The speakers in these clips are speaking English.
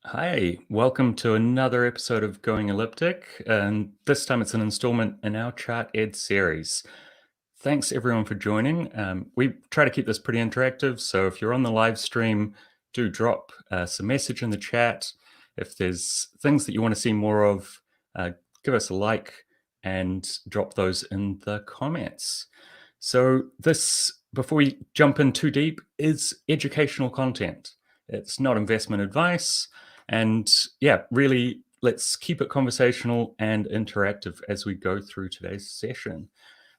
Hi, welcome to another episode of Going Elliptic, and this time it's an installment in our Chart Ed series. Thanks everyone for joining. We try to keep this pretty interactive, so if you're on the live stream, do drop some message in the chat. If there's things that you want to see more of, give us a like and drop those in the comments. So this, before we jump in too deep, is educational content. It's not investment advice. And yeah, really, let's keep it conversational and interactive as we go through today's session.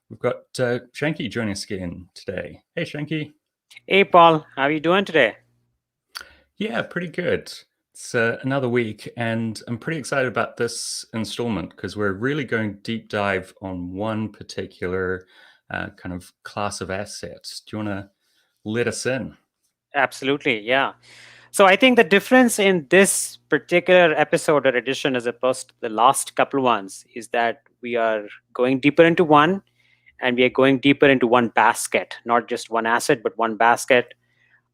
We've got Shanky joining us again today. Hey, Shanky. Hey, Paul. How are you doing today? Yeah, pretty good. It's another week, and I'm pretty excited about this installment because we're really going deep dive on one particular kind of class of assets. Do you want to let us in? Absolutely, yeah. So I think the difference in this particular episode or edition as opposed to the last couple ones is that we are going deeper into one, and we are going deeper into one basket, not just one asset, but one basket.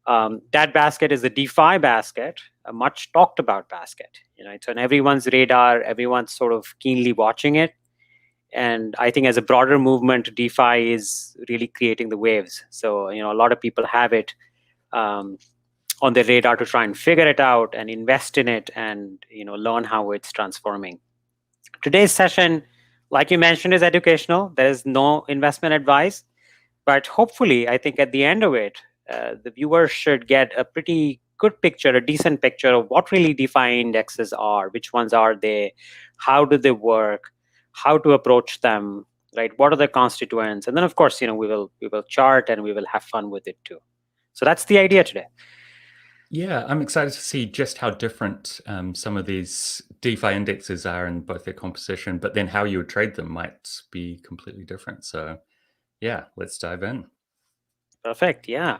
That basket is the DeFi basket, a much talked about basket. It's on everyone's radar. Everyone's sort of keenly watching it. And I think as a broader movement, DeFi is really creating the waves. So, a lot of people have it on their radar to try and figure it out and invest in it and, learn how it's transforming. Today's session, like you mentioned, is educational. There is no investment advice, but hopefully, I think at the end of it, the viewers should get a pretty good picture, a decent picture of what really DeFi indexes are, which ones are they, how do they work, how to approach them, right? What are the constituents? And then, of course, we will chart and we will have fun with it too. So that's the idea today. Yeah, I'm excited to see just how different some of these DeFi indexes are in both their composition, but then how you would trade them might be completely different. So yeah, let's dive in. Perfect. Yeah.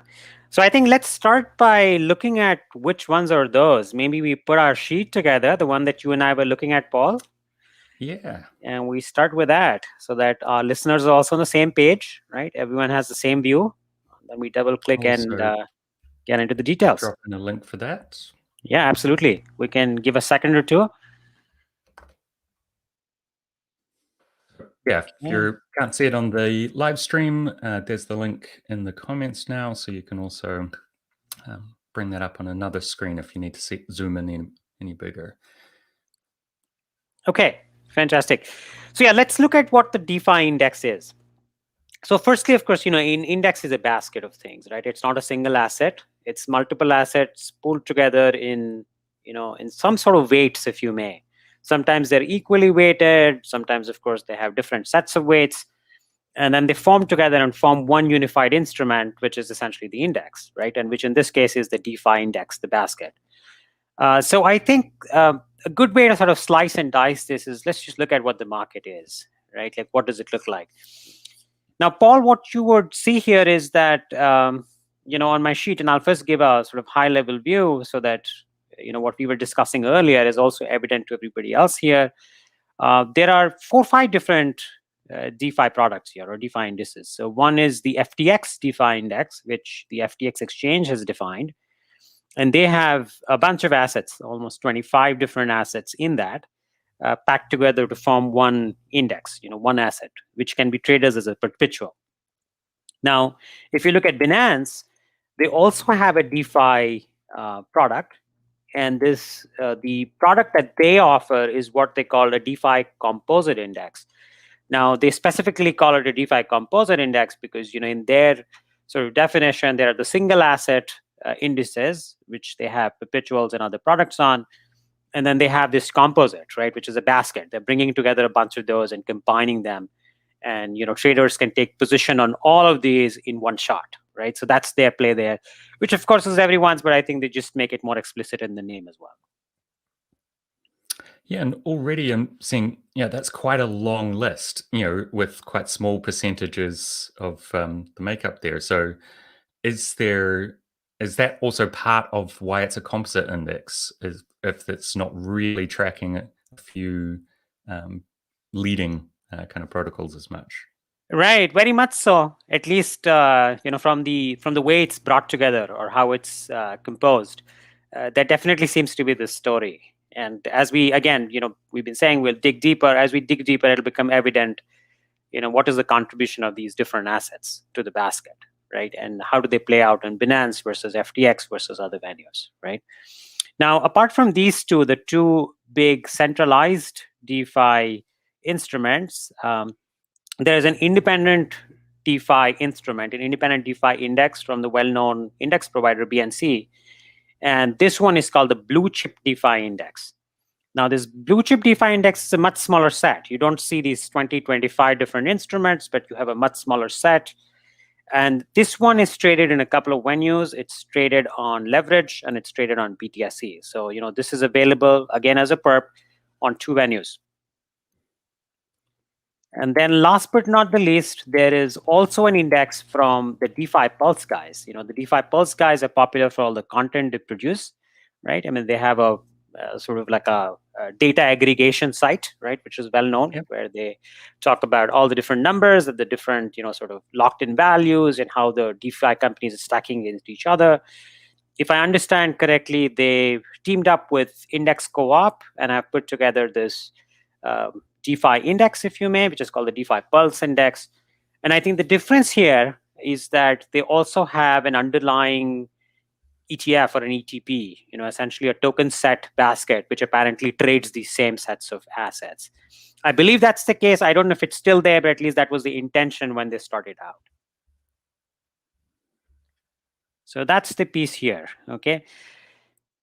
So I think let's start by looking at which ones are those. Maybe we put our sheet together, the one that you and I were looking at, Paul. Yeah. And we start with that so that our listeners are also on the same page, right? Everyone has the same view. Then we double click and get into the details. Drop in a link for that. Yeah, absolutely. We can give a second or two. Yeah, if you can't see it on the live stream, there's the link in the comments now, so you can also bring that up on another screen if you need to zoom in any bigger. Okay, fantastic. So yeah, let's look at what the DeFi index is. So firstly, of course, index is a basket of things, right? It's not a single asset. It's multiple assets pulled together in some sort of weights, if you may. Sometimes they're equally weighted. Sometimes, of course, they have different sets of weights. And then they form together and form one unified instrument, which is essentially the index, right? And which in this case is the DeFi index, the basket. So I think a good way to sort of slice and dice this is let's just look at what the market is, right? Like, what does it look like? Now, Paul, what you would see here is that, on my sheet, and I'll first give a sort of high-level view so that, what we were discussing earlier is also evident to everybody else here. There are 4 or 5 different DeFi products here, or DeFi indices. So one is the FTX DeFi index, which the FTX exchange has defined. And they have a bunch of assets, almost 25 different assets in that. Packed together to form one index, one asset, which can be traded as a perpetual. Now, if you look at Binance, they also have a DeFi product, and the product that they offer is what they call a DeFi composite index. Now, they specifically call it a DeFi composite index because in their sort of definition, there are the single asset indices, which they have perpetuals and other products on. And then they have this composite, right, which is a basket. They're bringing together a bunch of those and combining them. And, traders can take position on all of these in one shot, right? So that's their play there, which of course is everyone's, but I think they just make it more explicit in the name as well. Yeah, and already I'm seeing, that's quite a long list, with quite small percentages of the makeup there. So is that also part of why it's a composite index, is if it's not really tracking a few leading kind of protocols as much? Right, very much so. At least from the way it's brought together or how it's composed. that definitely seems to be the story. And as we, again, we've been saying we'll dig deeper. As we dig deeper, it'll become evident, what is the contribution of these different assets to the basket, right? And how do they play out in Binance versus FTX versus other venues, right? Now, apart from these two, the two big centralized DeFi instruments, there's an independent DeFi instrument, an independent DeFi index from the well-known index provider BNC. And this one is called the Blue Chip DeFi Index. Now, this Blue Chip DeFi Index is a much smaller set. You don't see these 20, 25 different instruments, but you have a much smaller set. And this one is traded in a couple of venues. It's traded on Leverj and it's traded on BTSE. So, this is available, again, as a perp on two venues. And then last but not the least, there is also an index from the DeFi Pulse guys. The DeFi Pulse guys are popular for all the content they produce, right? I mean, they have a sort of like a data aggregation site, right, which is well known, where they talk about all the different numbers and the different, sort of locked in values and how the DeFi companies are stacking against each other. If I understand correctly, they teamed up with IndexCoop and have put together this DeFi index, if you may, which is called the DeFi Pulse Index. And I think the difference here is that they also have an underlying ETF or an ETP, essentially a token set basket, which apparently trades these same sets of assets. I believe that's the case. I don't know if it's still there, but at least that was the intention when they started out. So that's the piece here, okay?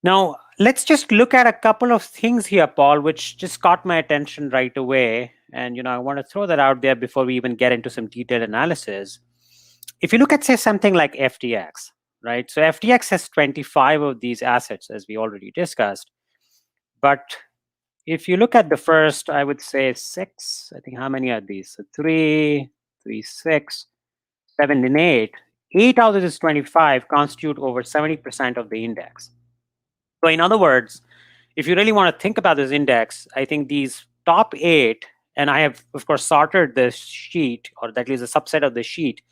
Now, let's just look at a couple of things here, Paul, which just caught my attention right away. And, I want to throw that out there before we even get into some detailed analysis. If you look at, say, something like FTX, right? So FTX has 25 of these assets, as we already discussed. But if you look at the first, I would say 6, I think, how many are these? So 3, 6, 7, and 8. 8 out of this 25 constitute over 70% of the index. So in other words, if you really want to think about this index, I think these top 8, and I have, of course, sorted this sheet, or at least a subset of the sheet,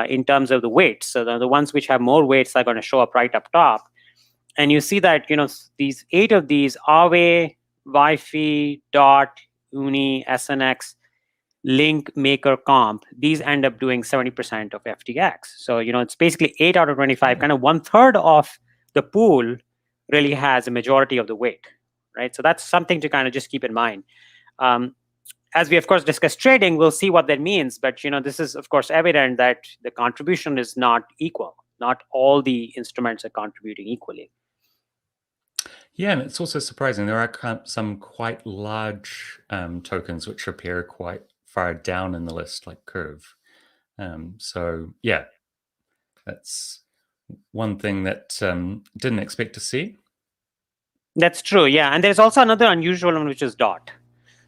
in terms of the weights. So the ones which have more weights are going to show up right up top. And you see that, these 8 of these, Aave, Wi-Fi, DOT, UNI, SNX, Link, Maker, Comp, these end up doing 70% of FTX. So, it's basically 8 out of 25, kind of 1/3 of the pool really has a majority of the weight, right? So that's something to kind of just keep in mind. As we, of course, discuss trading, we'll see what that means. But, this is, of course, evident that the contribution is not equal. Not all the instruments are contributing equally. Yeah, and it's also surprising. There are some quite large tokens which appear quite far down in the list, like Curve. So, yeah, that's one thing that didn't expect to see. That's true, yeah. And there's also another unusual one, which is DOT.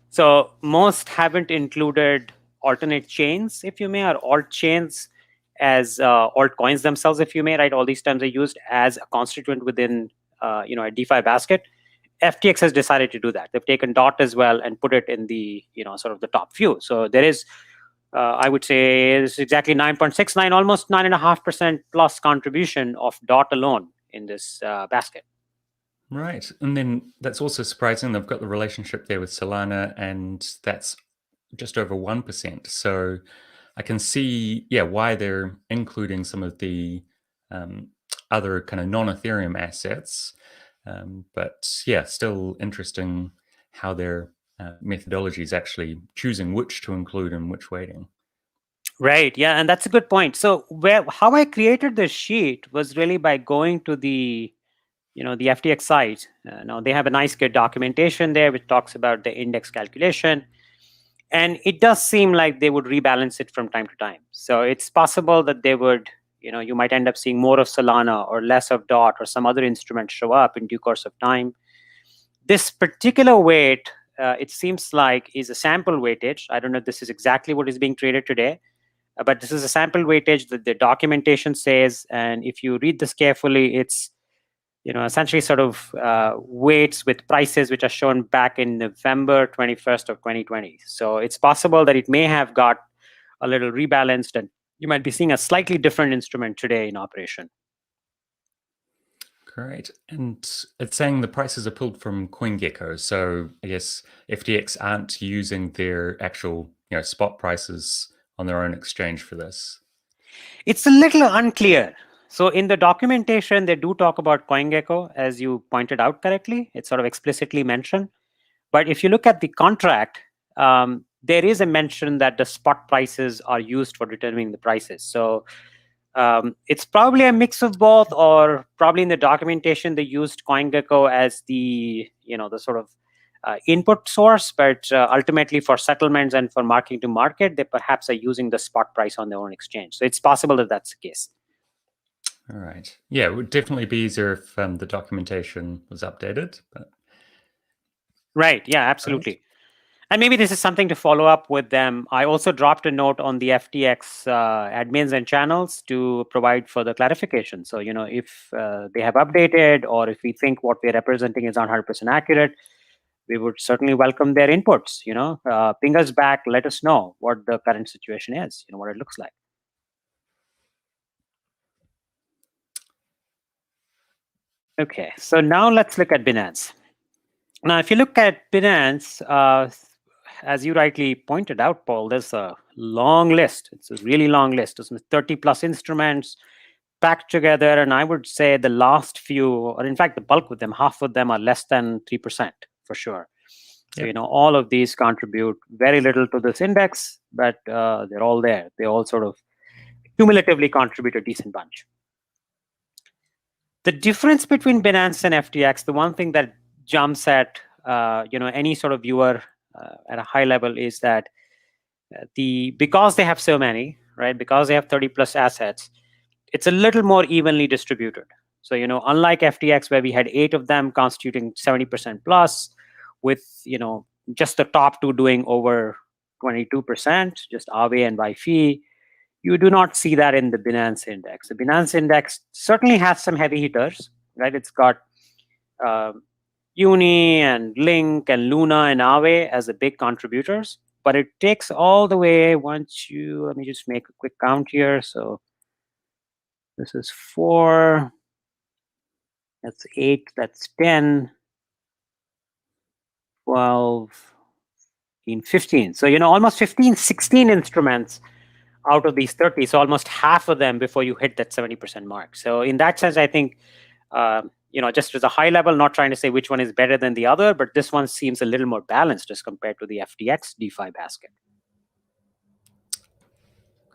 So most haven't included alternate chains, if you may, or alt chains as altcoins themselves, if you may, right? All these terms are used as a constituent within a DeFi basket. FTX has decided to do that. They've taken DOT as well and put it in the sort of the top few. So there is, I would say, it's exactly 9.69, almost 9.5% plus contribution of DOT alone in this basket. Right. And then that's also surprising. They've got the relationship there with Solana, and that's just over 1%. So I can see, why they're including some of the other kind of non-Ethereum assets. But still interesting how their methodology is actually choosing which to include and which weighting. Right. Yeah, and that's a good point. So how I created this sheet was really by going to the the FTX site. Now they have a nice good documentation there which talks about the index calculation, and it does seem like they would rebalance it from time to time. So it's possible that they would, you might end up seeing more of Solana or less of DOT or some other instrument show up in due course of time. This particular weight, it seems like, is a sample weightage. I don't know if this is exactly what is being traded today, but this is a sample weightage that the documentation says. And if you read this carefully, it's essentially sort of weights with prices which are shown back in November 21st of 2020. So it's possible that it may have got a little rebalanced, and you might be seeing a slightly different instrument today in operation. Great. And it's saying the prices are pulled from CoinGecko. So I guess FTX aren't using their actual spot prices on their own exchange for this. It's a little unclear. So in the documentation, they do talk about CoinGecko, as you pointed out correctly. It's sort of explicitly mentioned. But if you look at the contract, there is a mention that the spot prices are used for determining the prices. So it's probably a mix of both, or probably in the documentation they used CoinGecko as the the sort of input source, but ultimately for settlements and for marking to market, they perhaps are using the spot price on their own exchange. So it's possible that that's the case. All right. Yeah, it would definitely be easier if the documentation was updated. But... Right. Yeah, absolutely. Right. And maybe this is something to follow up with them. I also dropped a note on the FTX admins and channels to provide further clarification. So, if they have updated, or if we think what we're representing is not 100% accurate, we would certainly welcome their inputs. Ping us back, let us know what the current situation is, what it looks like. Okay, so now let's look at Binance. Now, if you look at Binance, as you rightly pointed out, Paul, there's a long list. It's a really long list. There's 30 plus instruments packed together. And I would say the last few, or in fact, the bulk of them, half of them are less than 3% for sure. So, yep. All of these contribute very little to this index, but they're all there. They all sort of cumulatively contribute a decent bunch. The difference between Binance and FTX, the one thing that jumps at any sort of viewer at a high level is that because they have so many, right? Because they have 30 plus assets, it's a little more evenly distributed. So unlike FTX, where we had 8 of them constituting 70% plus, with just the top 2 doing over 22%, just Aave and YFI, you do not see that in the Binance index. The Binance index certainly has some heavy hitters, right? It's got UNI and Link and Luna and Aave as the big contributors, but it takes all the way let me just make a quick count here. So this is 4, that's 8, that's 10, 12, 15. So, almost 15, 16 instruments out of these 30. So almost half of them before you hit that 70% mark. So in that sense, I think, just as a high level, not trying to say which one is better than the other, but this one seems a little more balanced as compared to the FTX DeFi basket.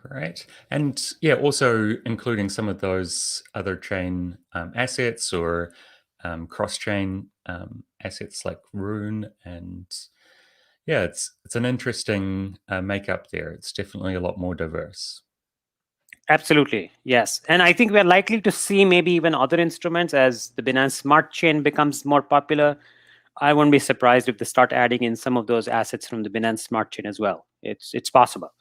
Great. And yeah, also including some of those other chain assets or cross-chain assets like Rune. And yeah, it's an interesting makeup there. It's definitely a lot more diverse. Absolutely, yes. And I think we're likely to see maybe even other instruments as the Binance Smart Chain becomes more popular. I won't be surprised if they start adding in some of those assets from the Binance Smart Chain as well. It's possible.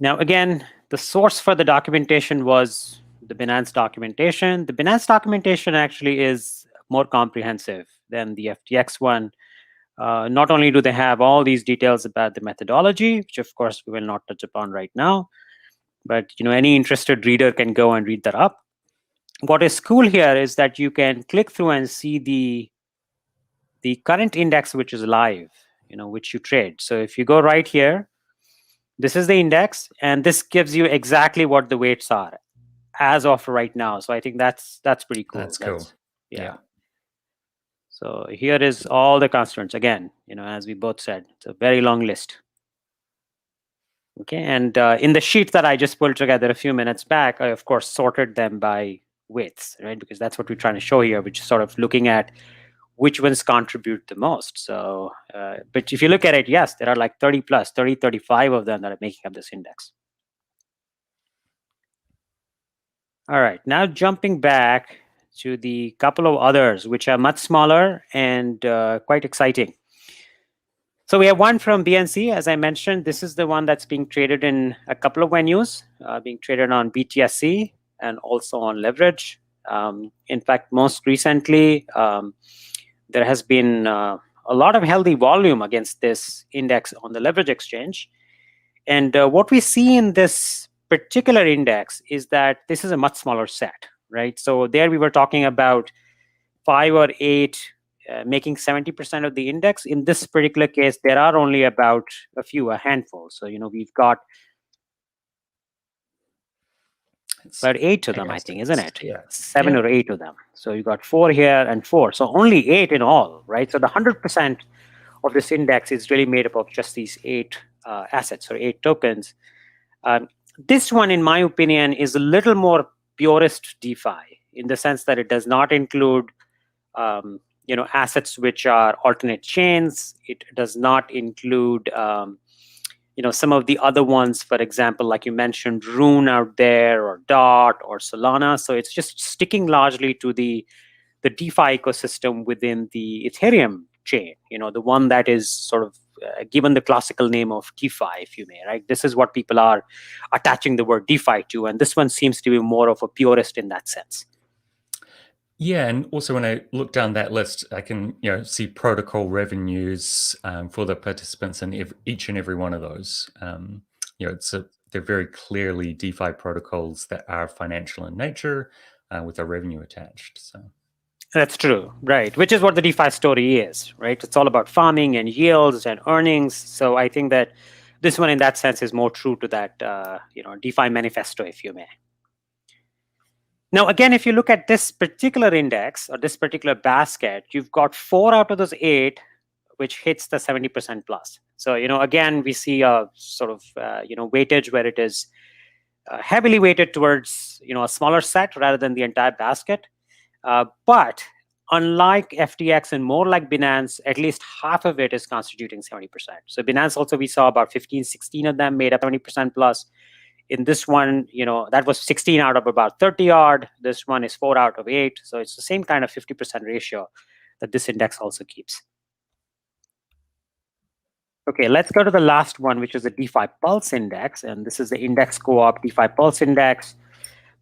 Now, again, the source for the documentation was the Binance documentation. The Binance documentation actually is more comprehensive than the FTX one. Not only do they have all these details about the methodology, which of course we will not touch upon right now, but any interested reader can go and read that up. What is cool here is that you can click through and see the current index which is live, which you trade. So if you go right here, this is the index, and this gives you exactly what the weights are as of right now. So I think that's pretty cool. That's cool. Yeah. So here is all the constituents. Again, as we both said, it's a very long list. Okay, and in the sheet that I just pulled together a few minutes back, I of course sorted them by weights, right? Because that's what we're trying to show here, which is sort of looking at which ones contribute the most. So, but if you look at it, yes, there are like 30 plus, 30, 35 of them that are making up this index. All right, now jumping back to the couple of others, which are much smaller and quite exciting. So we have one from BNC, as I mentioned. This is the one that's being traded in a couple of venues, being traded on BTSE and also on Leverj. In fact, most recently, there has been a lot of healthy volume against this index on the Leverj exchange. And what we see in this particular index is that this is a much smaller set, right? So there we were talking about 5 or 8 making 70% of the index. In this particular case, there are only about a handful. So, we've got about 8 of them, I think, isn't it? Yeah. 7 or 8 of them. So you got 4 here and 4. So only 8 in all, right? So the 100% of this index is really made up of just these 8 assets or 8 tokens. This one, in my opinion, is a little more purist DeFi in the sense that it does not include assets which are alternate chains. It does not include some of the other ones, for example, like you mentioned, Rune out there, or Dot, or Solana. So it's just sticking largely to the DeFi ecosystem within the Ethereum chain, the one that is sort of given the classical name of DeFi, if you may, right? This is what people are attaching the word DeFi to, and this one seems to be more of a purist in that sense. Yeah, and also when I look down that list, I can see protocol revenues for the participants in each and every one of those. They're very clearly DeFi protocols that are financial in nature with a revenue attached. So that's true, right? Which is what the DeFi story is, right? It's all about farming and yields and earnings. So I think that this one, in that sense, is more true to that DeFi manifesto, if you may. Now, again, if you look at this particular index or this particular basket, you've got 4 out of those 8 which hits the 70% plus. So, again, we see a sort of, weightage where it is heavily weighted towards, a smaller set rather than the entire basket. But unlike FTX and more like Binance, at least half of it is constituting 70%. So Binance also, we saw about 15, 16 of them made up 70% plus. In this one, that was 16 out of about 30 odd. This one is 4 out of 8. So it's the same kind of 50% ratio that this index also keeps. Okay, let's go to the last one, which is the DeFi Pulse Index. And this is the IndexCoop DeFi Pulse Index.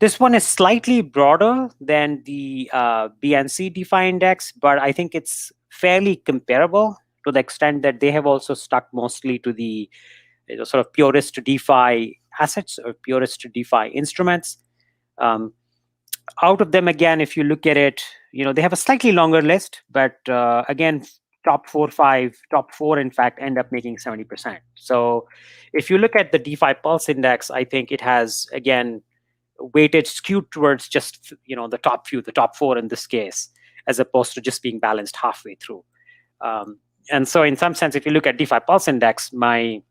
This one is slightly broader than the BNC DeFi Index, but I think it's fairly comparable to the extent that they have also stuck mostly to the sort of purist DeFi assets or purist DeFi instruments. Out of them, again, if you look at it, they have a slightly longer list, but again, top 4, in fact, end up making 70%. So if you look at the DeFi Pulse Index, I think it has, again, weighted skewed towards just the top 4 in this case, as opposed to just being balanced halfway through. And so in some sense, if you look at DeFi Pulse Index, my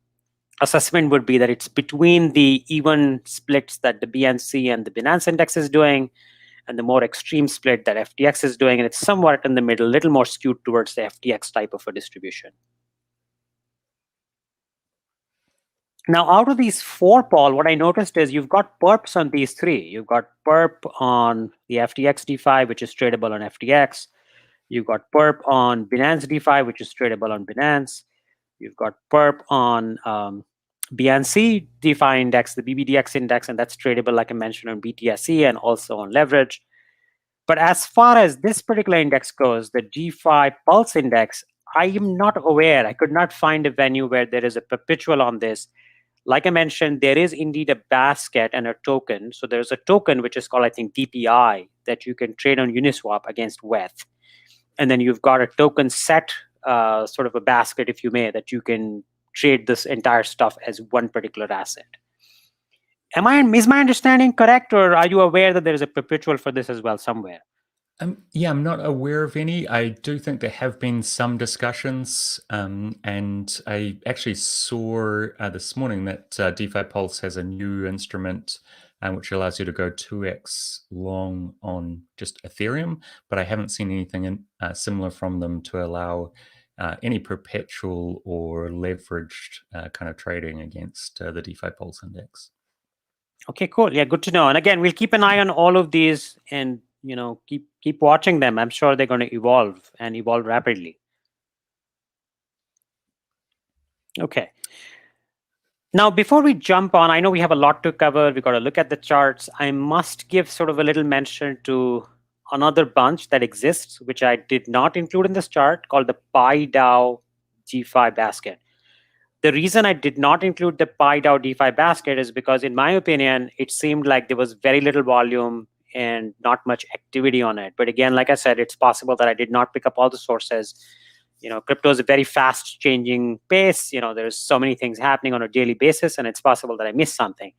assessment would be that it's between the even splits that the BNC and the Binance Index is doing and the more extreme split that FTX is doing, and it's somewhat in the middle, a little more skewed towards the FTX type of a distribution. Now, out of these 4, Paul, what I noticed is you've got perps on these 3. You've got perp on the FTX DeFi, which is tradable on FTX. You've got perp on Binance DeFi, which is tradable on Binance. You've got perp on BNC DeFi index, the BBDX index, and that's tradable, like I mentioned, on BTSE and also on Leverj. But as far as this particular index goes, the DeFi Pulse Index, I am not aware. I could not find a venue where there is a perpetual on this. Like I mentioned, there is indeed a basket and a token. So there's a token which is called, I think, DPI, that you can trade on Uniswap against WETH. And then you've got a token set, sort of a basket, if you may, that you can trade this entire stuff as one particular asset. Is my understanding correct, or are you aware that there is a perpetual for this as well somewhere? Yeah, I'm not aware of any. I do think there have been some discussions, and I actually saw this morning that DeFi Pulse has a new instrument which allows you to go 2x long on just Ethereum, but I haven't seen anything similar from them to allow any perpetual or leveraged kind of trading against the DeFi Pulse Index. Okay, cool. Yeah, good to know. And again, we'll keep an eye on all of these and keep watching them. I'm sure they're going to evolve and evolve rapidly. Okay. Now, before we jump on, I know we have a lot to cover. We've got to look at the charts. I must give sort of a little mention to another bunch that exists, which I did not include in this chart, called the PiDAO DeFi basket. The reason I did not include the PyDAO DeFi basket is because, in my opinion, it seemed like there was very little volume and not much activity on it. But again, like I said, it's possible that I did not pick up all the sources. Crypto is a very fast changing pace. There's so many things happening on a daily basis, and it's possible that I missed something.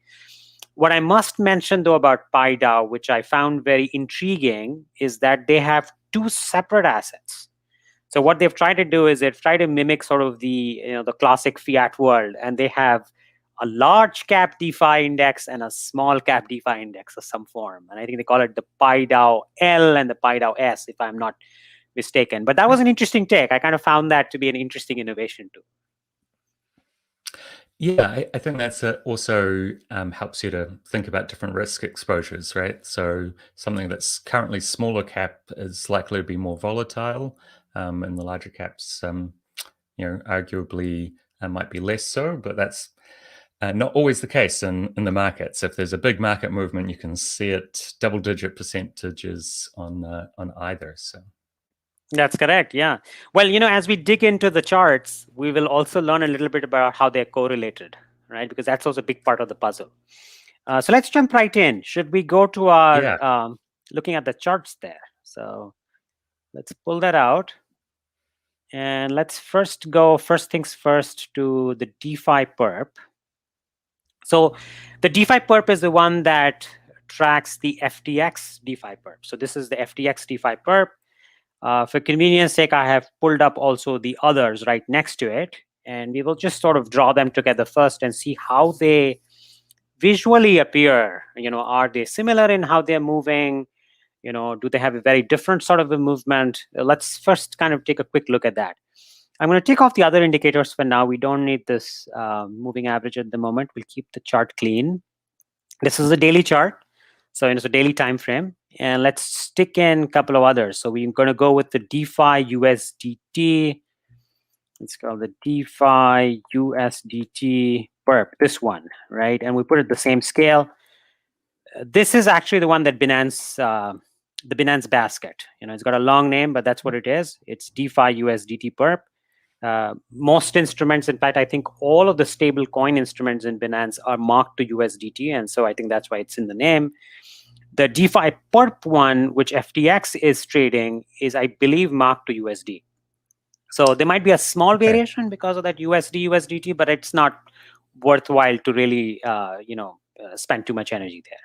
What I must mention, though, about PyDAO, which I found very intriguing, is that they have two separate assets. So what they've tried to do is they've tried to mimic sort of the classic fiat world, and they have a large cap DeFi index and a small cap DeFi index of some form. And I think they call it the PyDAO L and the PyDAO S, if I'm not mistaken. But that was an interesting take. I kind of found that to be an interesting innovation too. Yeah, I think that's also helps you to think about different risk exposures, right? So something that's currently smaller cap is likely to be more volatile, and the larger caps, arguably might be less so. But that's not always the case in the markets. If there's a big market movement, you can see it double-digit percentages on either. So. That's correct. Yeah. Well, as we dig into the charts, we will also learn a little bit about how they're correlated, right? Because that's also a big part of the puzzle. So let's jump right in. Should we go to our looking at the charts there? So let's pull that out. And let's first things first, to the DeFi-PERP. So the DeFi-PERP is the one that tracks the FTX DeFi-PERP. So this is the FTX DeFi-PERP. For convenience sake, I have pulled up also the others right next to it, and we will just sort of draw them together first and see how they visually appear. Are they similar in how they're moving? Do they have a very different sort of a movement? Let's first kind of take a quick look at that. I'm going to take off the other indicators for now. We don't need this moving average at the moment. We'll keep the chart clean. This is a daily chart, so it's a daily time frame. And let's stick in a couple of others. So we're going to go with the DeFi-USDT. Let's call the DeFi-USDT PERP, this one, right? And we put it the same scale. This is actually the one that Binance, the Binance basket. It's got a long name, but that's what it is. It's DeFi-USDT PERP. Most instruments, in fact, I think all of the stable coin instruments in Binance are marked to USDT. And so I think that's why it's in the name. The DeFi-PERP one, which FTX is trading, is, I believe, marked to USD. So there might be a small variation because of that USD-USDT, but it's not worthwhile to really, spend too much energy there.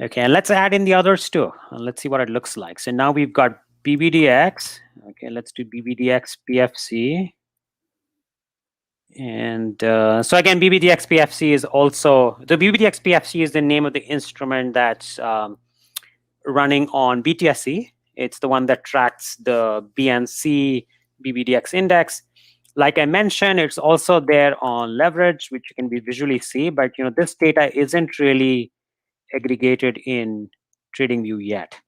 Okay, and let's add in the others too. Let's see what it looks like. So now we've got BBDX. Okay, let's do BBDX PFC. And so again, BBDX PFC is also, the BBDX PFC is the name of the instrument that's running on BTSE. It's the one that tracks the BNC BBDX index. Like I mentioned, it's also there on Leverj, which you can visually see, but this data isn't really aggregated in TradingView yet.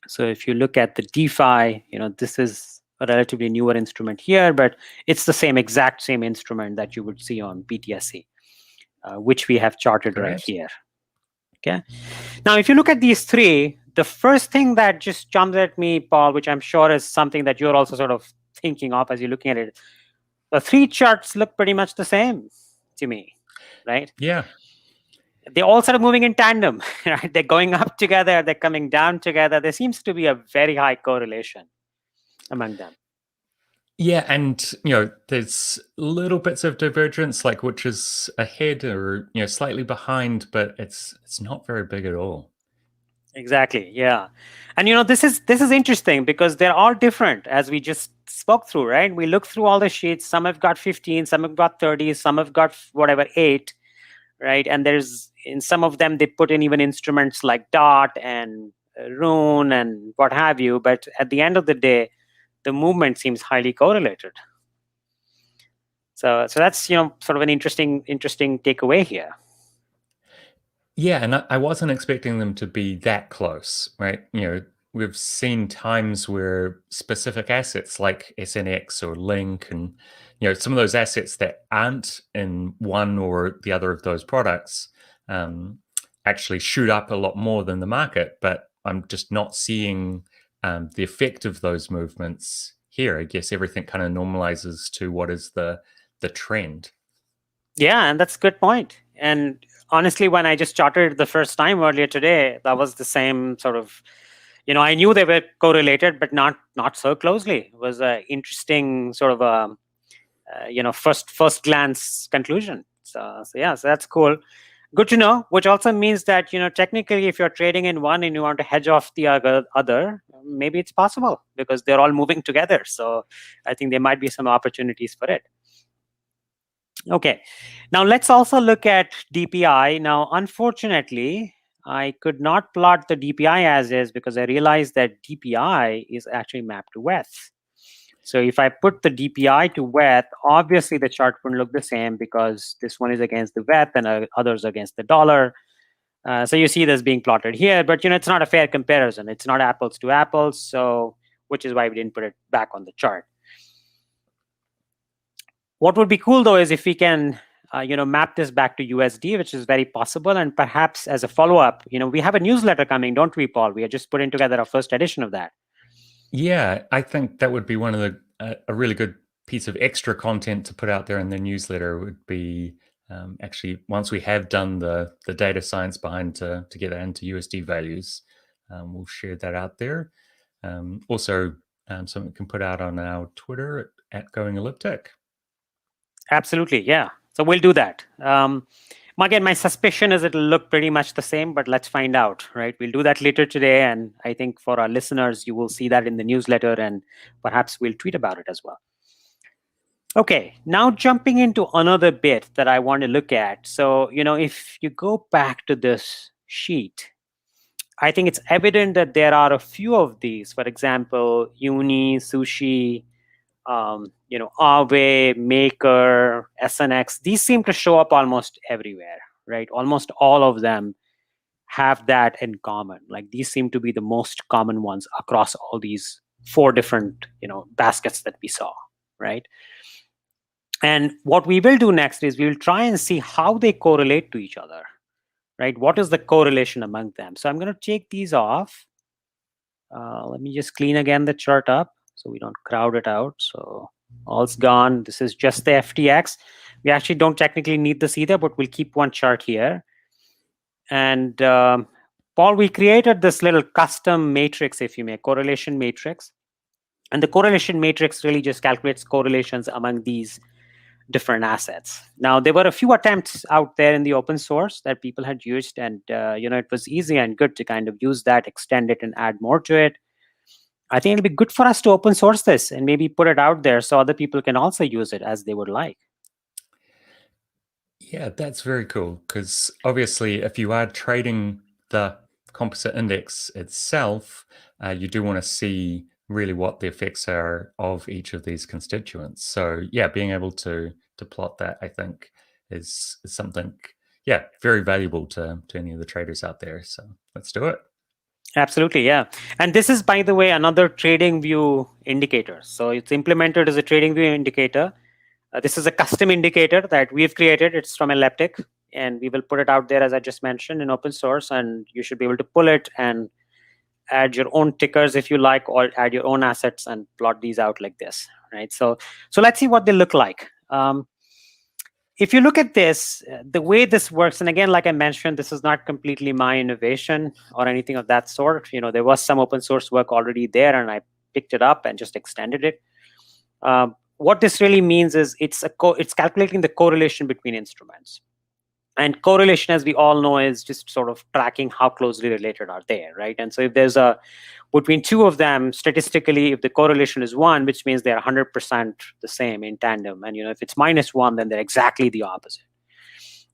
So if you look at the DeFi, this is a relatively newer instrument here, but it's the exact same instrument that you would see on BTSE, which we have charted right here. Okay. Now, if you look at these three, the first thing that just jumped at me, Paul, which I'm sure is something that you're also sort of thinking of as you're looking at it, the three charts look pretty much the same to me, right? Yeah. They're all sort of moving in tandem, right? They're going up together, they're coming down together. There seems to be a very high correlation among them. Yeah, and there's little bits of divergence, like which is ahead or slightly behind, but it's not very big at all. Exactly. Yeah. And this is interesting because they're all different, as we just spoke through, right? We look through all the sheets. Some have got 15, some have got 30, some have got whatever 8, right? And in some of them they put in even instruments like DOT and Rune and what have you. But at the end of the day, the movement seems highly correlated. So that's sort of an interesting takeaway here. Yeah, and I wasn't expecting them to be that close, right? We've seen times where specific assets like SNX or Link and some of those assets that aren't in one or the other of those products actually shoot up a lot more than the market, but I'm just not seeing the effect of those movements here, I guess everything kind of normalizes to what is the trend. Yeah, and that's a good point. And honestly, when I just charted the first time earlier today, that was the same sort of, I knew they were correlated, but not so closely. It was an interesting sort of first glance conclusion. So yeah, so that's cool. Good to know, which also means that, technically, if you're trading in one and you want to hedge off the other, maybe it's possible because they're all moving together. So I think there might be some opportunities for it. Okay, now let's also look at DPI. Now, unfortunately, I could not plot the DPI as is because I realized that DPI is actually mapped to WETH. So if I put the DPI to WETH, obviously the chart wouldn't look the same because this one is against the WETH and others against the dollar. So you see this being plotted here, but it's not a fair comparison. It's not apples to apples, so which is why we didn't put it back on the chart. What would be cool though is if we can map this back to USD, which is very possible. And perhaps as a follow-up, we have a newsletter coming, don't we, Paul? We are just putting together our first edition of that. Yeah, I think that would be one of a really good piece of extra content to put out there in the newsletter would be actually once we have done the data science behind to get that into USD values, we'll share that out there. Also, something we can put out on our Twitter at Going Elliptic. Absolutely, yeah. So we'll do that. Again, my suspicion is it'll look pretty much the same, but let's find out, right? We'll do that later today, and I think for our listeners, you will see that in the newsletter, and perhaps we'll tweet about it as well. Okay, now jumping into another bit that I want to look at. So, if you go back to this sheet, I think it's evident that there are a few of these. For example, UNI, SSUSHI, Aave, Maker, SNX, these seem to show up almost everywhere, right? Almost all of them have that in common. Like these seem to be the most common ones across all these 4 different, baskets that we saw, right? And what we will do next is we will try and see how they correlate to each other, right? What is the correlation among them? So I'm going to take these off. Let me just clean again the chart up so we don't crowd it out. So all's gone. This is just the FTX. We actually don't technically need this either, but we'll keep one chart here. And Paul, we created this little custom matrix, if you may, correlation matrix. And the correlation matrix really just calculates correlations among these different assets. Now, there were a few attempts out there in the open source that people had used, and it was easy and good to kind of use that, extend it, and add more to it. I think it'll be good for us to open source this and maybe put it out there so other people can also use it as they would like. Yeah, that's very cool because obviously if you are trading the composite index itself, you do want to see really what the effects are of each of these constituents. So yeah, being able to plot that, I think, is something, yeah, very valuable to any of the traders out there. So let's do it. Absolutely, yeah. And this is, by the way, another trading view indicator. So it's implemented as a trading view indicator. This is a custom indicator that we've created. It's from Elliptic, and we will put it out there, as I just mentioned, in open source, and you should be able to pull it and add your own tickers if you like, or add your own assets and plot these out like this, right? So let's see what they look like. If you look at this, the way this works, and again, like I mentioned, this is not completely my innovation or anything of that sort. There was some open source work already there, and I picked it up and just extended it. What this really means is it's calculating the correlation between instruments. And correlation, as we all know, is just sort of tracking how closely related are they, right? And so if there's between 2 of them, statistically, if the correlation is 1, which means they're 100% the same in tandem. And if it's -1, then they're exactly the opposite.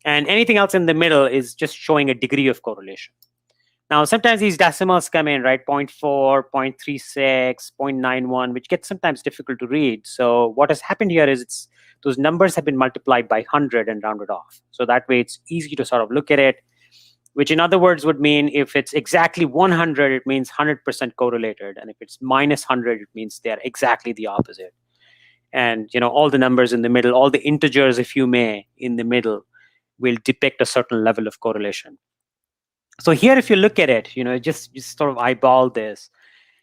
And anything else in the middle is just showing a degree of correlation. Now, sometimes these decimals come in, right? 0.4, 0.36, 0.91, which gets sometimes difficult to read. So what has happened here is those numbers have been multiplied by 100 and rounded off. So that way it's easy to sort of look at it, which in other words would mean if it's exactly 100, it means 100% correlated. And if it's -100, it means they're exactly the opposite. And all the numbers in the middle, all the integers, if you may, in the middle will depict a certain level of correlation. So here, if you look at it, just sort of eyeball this.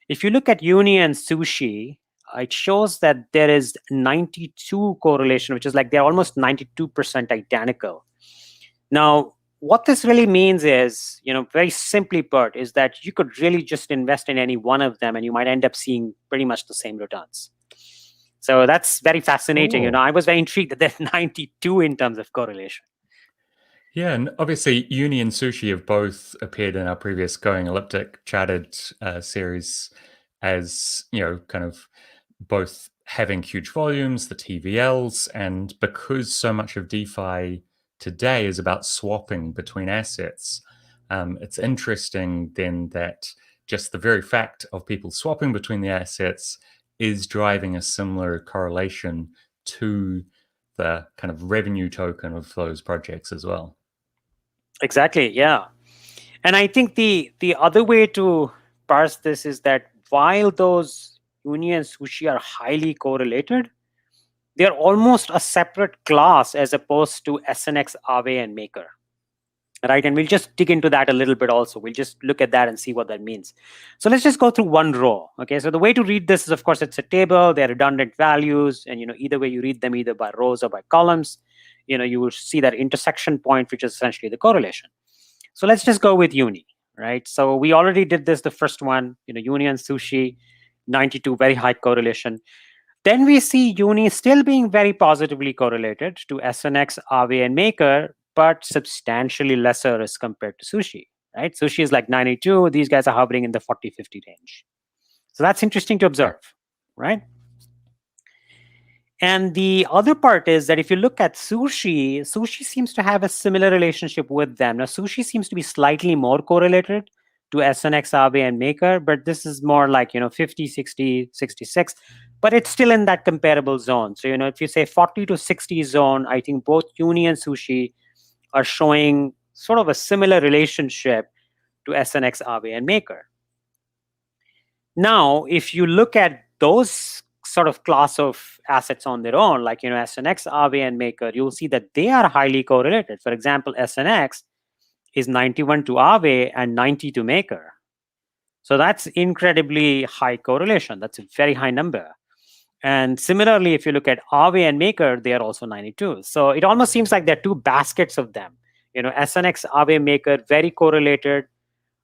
If you look at UNI and SSUSHI, it shows that there is 92 correlation, which is like they're almost 92% identical. Now, what this really means is, very simply put, is that you could really just invest in any one of them and you might end up seeing pretty much the same returns. So that's very fascinating. Cool. I was very intrigued that there's 92 in terms of correlation. Yeah, and obviously UNI and SSUSHI have both appeared in our previous Going Elliptic chatted series as, kind of both having huge volumes, the TVLs, and because so much of DeFi today is about swapping between assets, it's interesting then that just the very fact of people swapping between the assets is driving a similar correlation to the kind of revenue token of those projects as well. Exactly, yeah. And I think the other way to parse this is that while those UNI and SSUSHI are highly correlated, they're almost a separate class as opposed to SNX, Aave, and Maker. Right, and we'll just dig into that a little bit also. We'll just look at that and see what that means. So let's just go through one row. Okay, so the way to read this is, of course, it's a table. They're redundant values, and either way you read them, either by rows or by columns. You will see that intersection point, which is essentially the correlation. So let's just go with UNI, right? So we already did this, the first one, UNI and SSUSHI, 92, very high correlation. Then we see UNI still being very positively correlated to SNX, Aave, and Maker, but substantially lesser as compared to SSUSHI, right? SSUSHI is like 92. These guys are hovering in the 40, 50 range. So that's interesting to observe, right? And the other part is that if you look at SSUSHI seems to have a similar relationship with them. Now, SSUSHI seems to be slightly more correlated to SNX, Aave, and Maker, but this is more like, 50, 60, 66, but it's still in that comparable zone. So, if you say 40 to 60 zone, I think both UNI and SSUSHI are showing sort of a similar relationship to SNX, Aave, and Maker. Now, if you look at those sort of class of assets on their own, like SNX, Aave, and Maker, you'll see that they are highly correlated. For example, SNX is 91 to Aave and 90 to Maker. So that's incredibly high correlation. That's a very high number. And similarly, if you look at Aave and Maker, they are also 92. So it almost seems like there are two baskets of them. SNX, Aave, Maker, very correlated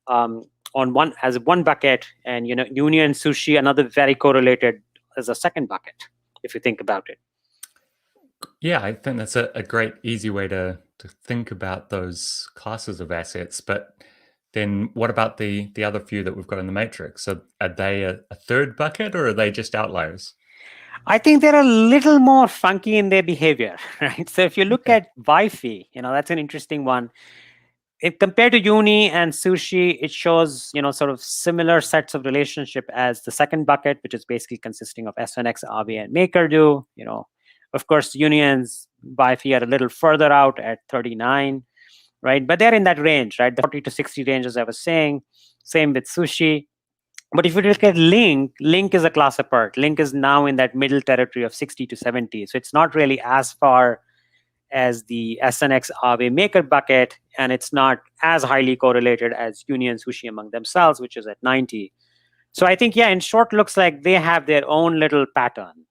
on one bucket, and UNI and SSUSHI, another very correlated as a second bucket, if you think about it. Yeah, I think that's a great, easy way to think about those classes of assets. But then what about the other few that we've got in the matrix? So are they a third bucket, or are they just outliers? I think they're a little more funky in their behavior, right? So if you look at DeFi, that's an interesting one. If compared to UNI and SSUSHI, it shows, sort of similar sets of relationship as the second bucket, which is basically consisting of SNX, Aave, and Maker do. Of course, UNI and DeFi are a little further out at 39, right? But they're in that range, right? The 40 to 60 range, as I was saying. Same with SSUSHI. But if you look at Link is a class apart. Link is now in that middle territory of 60 to 70. So it's not really as far as the SNX, Aave, Maker bucket, and it's not as highly correlated as UNI and SSUSHI among themselves, which is at 90. So I think, in short, looks like they have their own little pattern.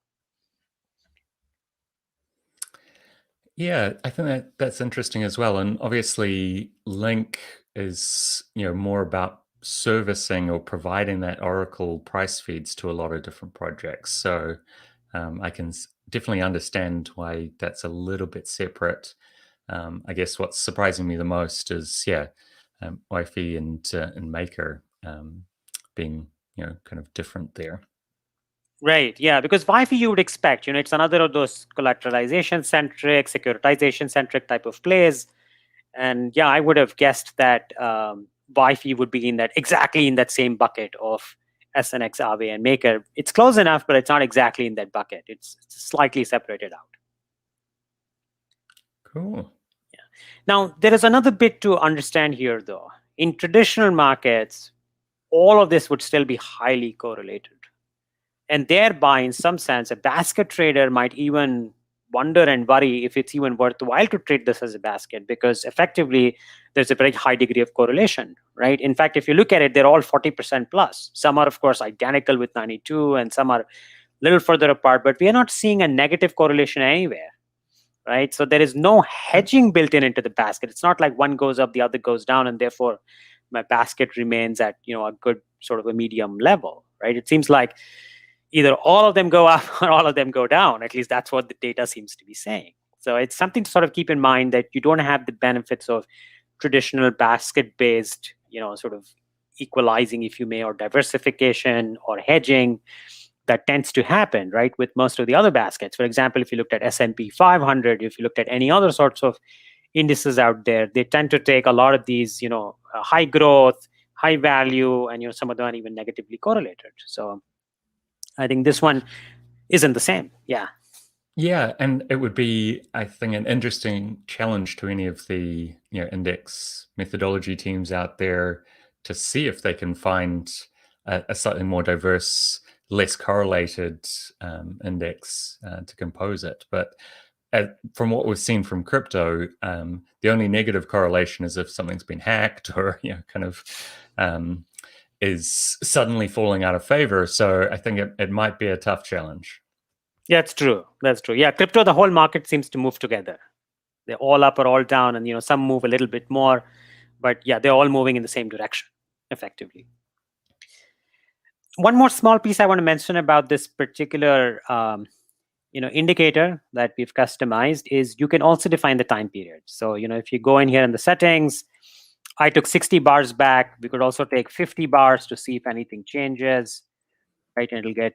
Yeah, I think that's interesting as well. And obviously, Link is more about servicing or providing that Oracle price feeds to a lot of different projects. So I can definitely understand why that's a little bit separate. I guess what's surprising me the most is DeFi and Maker being kind of different there. Right. Yeah, because DeFi you would expect, it's another of those collateralization centric, securitization centric type of plays. And I would have guessed that DeFi would be exactly in that same bucket of SNX, Aave, and Maker. It's close enough, but it's not exactly in that bucket. It's slightly separated out. Cool. Yeah. Now, there is another bit to understand here, though. In traditional markets, all of this would still be highly correlated. And thereby, in some sense, a basket trader might even wonder and worry if it's even worthwhile to trade this as a basket, because effectively, there's a very high degree of correlation, right? In fact, if you look at it, they're all 40% plus. Some are, of course, identical with 92, and some are little further apart, but we are not seeing a negative correlation anywhere, right? So there is no hedging built into the basket. It's not like one goes up, the other goes down, and therefore my basket remains at a good sort of a medium level, right? It seems like either all of them go up or all of them go down. At least that's what the data seems to be saying. So it's something to sort of keep in mind, that you don't have the benefits of traditional basket-based, sort of equalizing, if you may, or diversification or hedging that tends to happen, right, with most of the other baskets. For example, if you looked at S&P 500, if you looked at any other sorts of indices out there, they tend to take a lot of these, high growth, high value, and some of them are even negatively correlated. So I think this one isn't the same. Yeah. Yeah, and it would be, I think, an interesting challenge to any of the index methodology teams out there to see if they can find a slightly more diverse, less correlated index to compose it. But from what we've seen from crypto, the only negative correlation is if something's been hacked or kind of is suddenly falling out of favor. So I think it might be a tough challenge. Yeah, that's true. That's true. Yeah, crypto, the whole market seems to move together. They're all up or all down, and some move a little bit more, but yeah, they're all moving in the same direction, effectively. One more small piece I want to mention about this particular indicator that we've customized is you can also define the time period. So if you go in here in the settings, I took 60 bars back. We could also take 50 bars to see if anything changes, right? And it'll get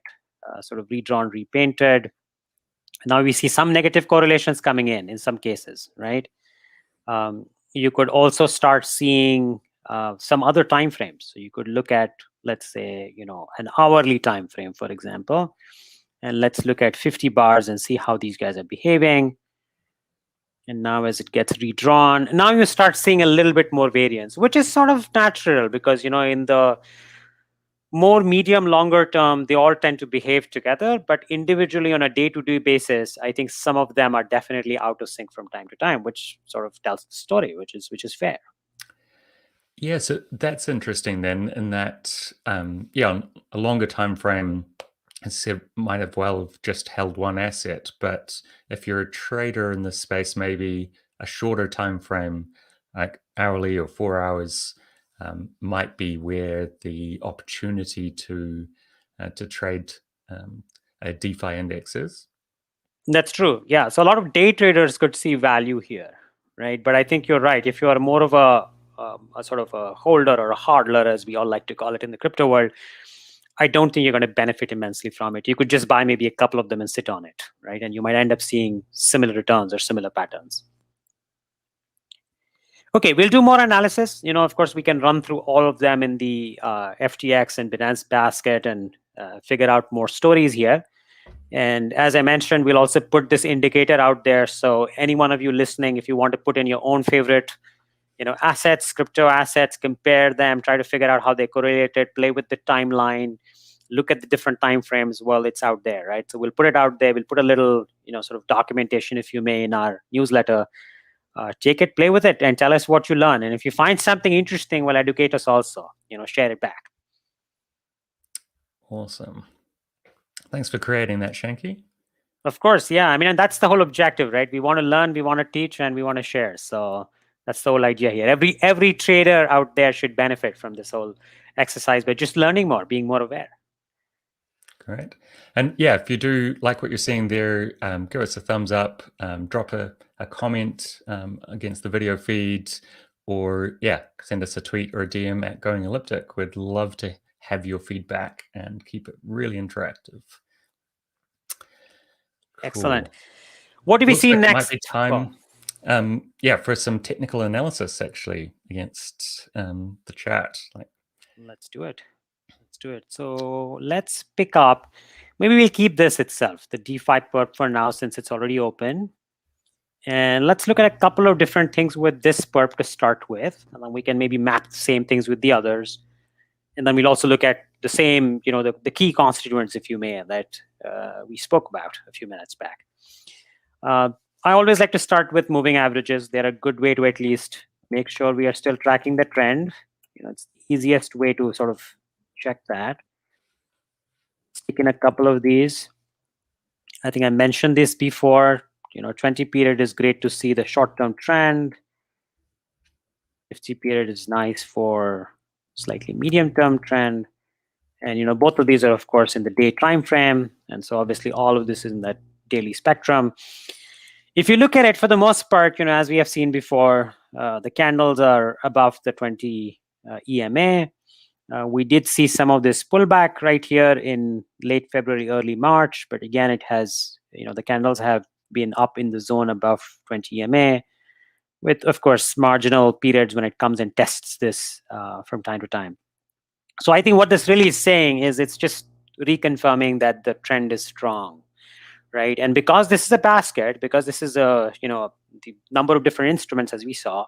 sort of redrawn, repainted. Now we see some negative correlations coming in some cases, right? You could also start seeing some other time frames. So you could look at, let's say, an hourly time frame, for example, and let's look at 50 bars and see how these guys are behaving. And now as it gets redrawn, now you start seeing a little bit more variance, which is sort of natural because, in the more medium, longer term, they all tend to behave together, but individually on a day-to-day basis, I think some of them are definitely out of sync from time to time, which sort of tells the story, which is fair. Yeah, so that's interesting then, in that, on a longer time frame, might have well just held one asset, but if you're a trader in this space, maybe a shorter time frame, like hourly or 4 hours, might be where the opportunity to trade a DeFi index is. That's true. Yeah. So a lot of day traders could see value here, right? But I think you're right. If you are more of a sort of a holder or a hodler, as we all like to call it in the crypto world, I don't think you're going to benefit immensely from it. You could just buy maybe a couple of them and sit on it, right? And you might end up seeing similar returns or similar patterns. Okay, we'll do more analysis. Of course, we can run through all of them in the FTX and Binance basket and figure out more stories here. And as I mentioned, we'll also put this indicator out there. So any one of you listening, if you want to put in your own favorite, assets, crypto assets, compare them, try to figure out how they correlated, play with the timeline, look at the different time frames. Well, it's out there, right? So we'll put it out there. We'll put a little, sort of documentation, if you may, in our newsletter. Take it, play with it, and tell us what you learn. And if you find something interesting, well, educate us also. Share it back. Awesome. Thanks for creating that, Shanky. Of course, yeah. I mean, and that's the whole objective, right? We want to learn, we want to teach, and we want to share. So that's the whole idea here. Every trader out there should benefit from this whole exercise by just learning more, being more aware. Great. And yeah, if you do like what you're seeing there, give us a thumbs up, drop a comment against the video feed, or send us a tweet or a DM at Going Elliptic. We'd love to have your feedback and keep it really interactive. Excellent. What do we see next? It might be time, for some technical analysis actually against the chart. Let's do it. So let's pick up. Maybe we'll keep this itself, the DeFi-PERP for now, since it's already open. And let's look at a couple of different things with this perp to start with. And then we can maybe map the same things with the others. And then we'll also look at the same, the key constituents, if you may, that we spoke about a few minutes back. I always like to start with moving averages. They're a good way to at least make sure we are still tracking the trend. It's the easiest way to sort of check that. Stick in a couple of these. I think I mentioned this before. 20 period is great to see the short-term trend. 50 period is nice for slightly medium-term trend. And both of these are, of course, in the day time frame. And so obviously all of this is in that daily spectrum. If you look at it, for the most part, as we have seen before, the candles are above the 20 EMA. We did see some of this pullback right here in late February, early March, but again, it has, the candles have been up in the zone above 20 EMA, with, of course, marginal periods when it comes and tests this from time to time. So I think what this really is saying is it's just reconfirming that the trend is strong, right? And because this is a basket, because this is the number of different instruments as we saw,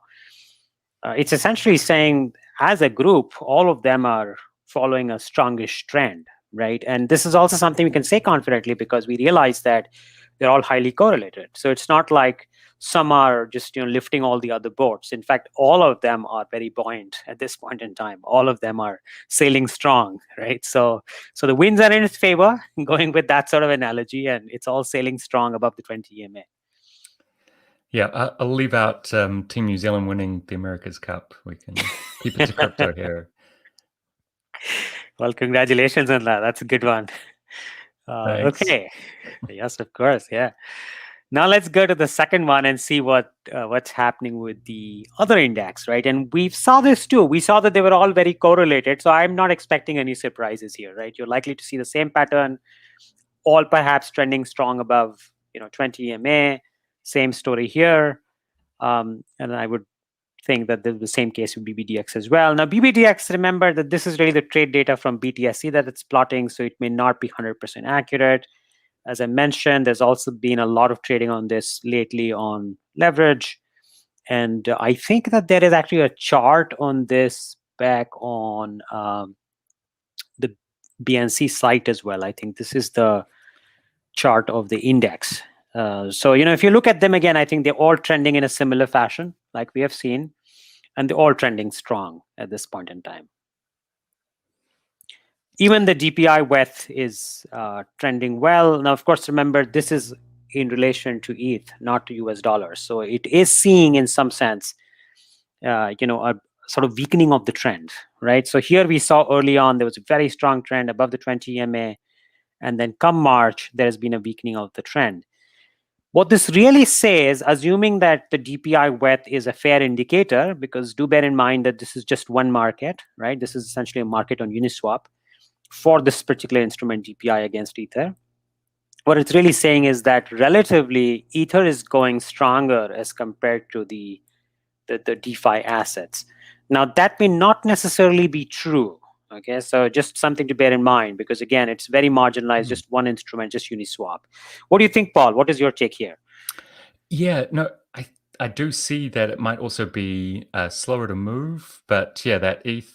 it's essentially saying as a group, all of them are following a strongish trend, right? And this is also something we can say confidently because we realize that they're all highly correlated. So it's not like some are just lifting all the other boats. In fact, all of them are very buoyant at this point in time. All of them are sailing strong, right? So the winds are in its favor, going with that sort of analogy, and it's all sailing strong above the 20 EMA. Yeah, I'll leave out Team New Zealand winning the America's Cup. We can keep it to crypto here. Well, congratulations on that. That's a good one. Okay. Yes, of course. Yeah. Now let's go to the second one and see what's happening with the other index, right? And we saw this too. We saw that they were all very correlated. So I'm not expecting any surprises here, right? You're likely to see the same pattern, all perhaps trending strong above 20 EMA. Same story here. And I would think that the same case with BBDX as well. Now, BBDX, remember that this is really the trade data from BTSE that it's plotting, so it may not be 100% accurate. As I mentioned, there's also been a lot of trading on this lately on Leverj. And I think that there is actually a chart on this back on the BNC site as well. I think this is the chart of the index. So, if you look at them again, I think they're all trending in a similar fashion, like we have seen, and they're all trending strong at this point in time. Even the DPI WETH is trending well. Now, of course, remember, this is in relation to ETH, not to US dollars. So it is seeing, in some sense, a sort of weakening of the trend, right? So here we saw early on, there was a very strong trend above the 20 EMA. And then come March, there has been a weakening of the trend. What this really says, assuming that the DPI WETH is a fair indicator, because do bear in mind that this is just one market, right? This is essentially a market on Uniswap for this particular instrument, DPI against Ether. What it's really saying is that relatively, Ether is going stronger as compared to the DeFi assets. Now, that may not necessarily be true. Okay, so just something to bear in mind, because again, it's very marginalized, just one instrument, just Uniswap. What do you think, Paul? What is your take here? Yeah, no, I do see that it might also be slower to move, but yeah, that ETH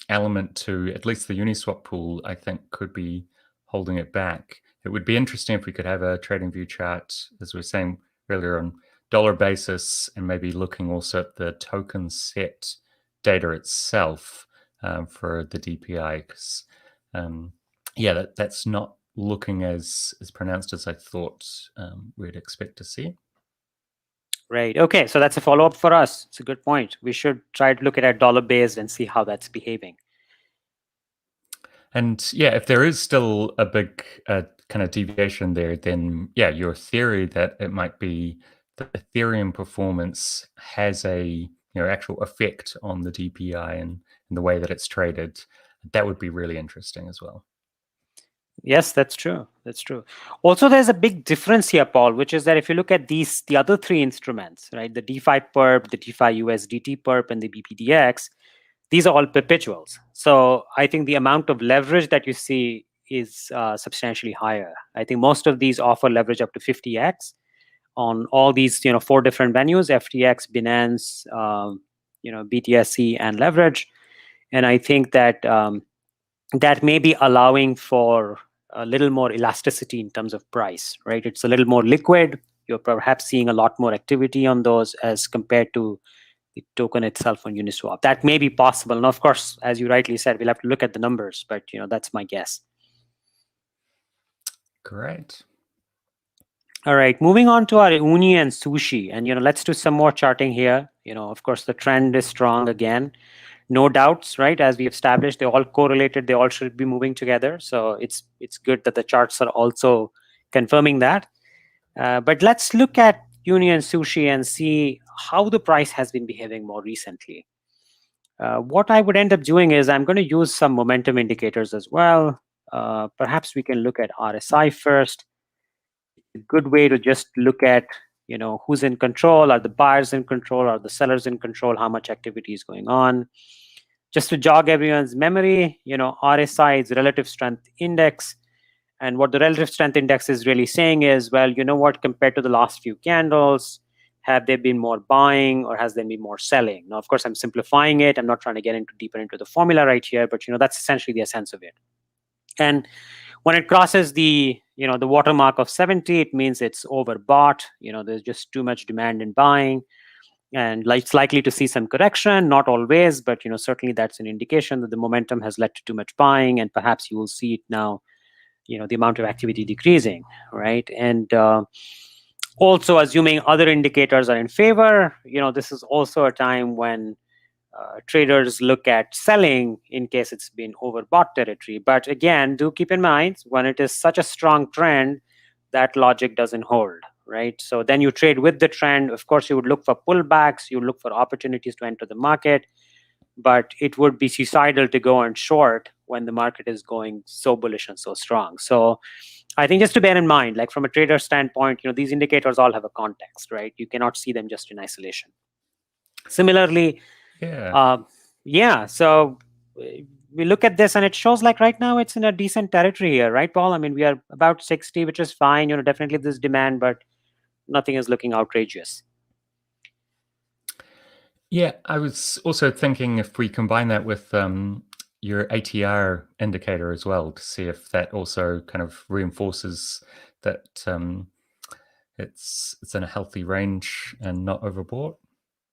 element to at least the Uniswap pool, I think, could be holding it back. It would be interesting if we could have a trading view chart, as we were saying earlier, on dollar basis, and maybe looking also at the token set data itself. For the DPI, because yeah, that's not looking as pronounced as I thought we'd expect to see. Right. Okay. So that's a follow-up for us. It's a good point. We should try to look at it dollar-based and see how that's behaving. And yeah, if there is still a big kind of deviation there, then yeah, your theory that it might be the Ethereum performance has a actual effect on the DPI and the way that it's traded, that would be really interesting as well. Yes, that's true. That's true. Also, there's a big difference here, Paul, which is that if you look at the other three instruments, right, the DeFi-PERP, the DeFi-USDT PERP, and the BBDX, these are all perpetuals. So I think the amount of leverage that you see is substantially higher. I think most of these offer leverage up to 50x on all these, 4 different venues: FTX, Binance, BTSE, and Leverj. And I think that that may be allowing for a little more elasticity in terms of price, right? It's a little more liquid. You're perhaps seeing a lot more activity on those as compared to the token itself on Uniswap. That may be possible. And of course, as you rightly said, we'll have to look at the numbers, but that's my guess. Great. All right, moving on to our UNI and SUSHI, and let's do some more charting here. Of course, the trend is strong again. No doubts, right? As we established, they all correlated. They all should be moving together. So it's good that the charts are also confirming that. But let's look at UNI and SUSHI and see how the price has been behaving more recently. What I would end up doing is I'm going to use some momentum indicators as well. Perhaps we can look at RSI first. A good way to just look at who's in control. Are the buyers in control? Are the sellers in control? How much activity is going on? Just to jog everyone's memory, RSI is relative strength index. And what the relative strength index is really saying is, well, you know what, compared to the last few candles, have there been more buying or has there been more selling? Now, of course, I'm simplifying it. I'm not trying to get deeper into the formula right here, but that's essentially the essence of it. And when it crosses the the watermark of 70, it means it's overbought. There's just too much demand in buying. And it's likely to see some correction, not always, but certainly that's an indication that the momentum has led to too much buying, and perhaps you will see it now, the amount of activity decreasing, right? And also assuming other indicators are in favor, this is also a time when traders look at selling in case it's been overbought territory. But again, do keep in mind, when it is such a strong trend, that logic doesn't hold, right? So then you trade with the trend. Of course, you would look for pullbacks, you look for opportunities to enter the market, but it would be suicidal to go on short when the market is going so bullish and so strong. So I think just to bear in mind, like from a trader standpoint, these indicators all have a context, right? You cannot see them just in isolation. Similarly, so we look at this and it shows like right now it's in a decent territory here, right, Paul? I mean, we are about 60, which is fine. Definitely this demand, but nothing is looking outrageous. Yeah, I was also thinking if we combine that with your ATR indicator as well to see if that also kind of reinforces that it's in a healthy range and not overbought.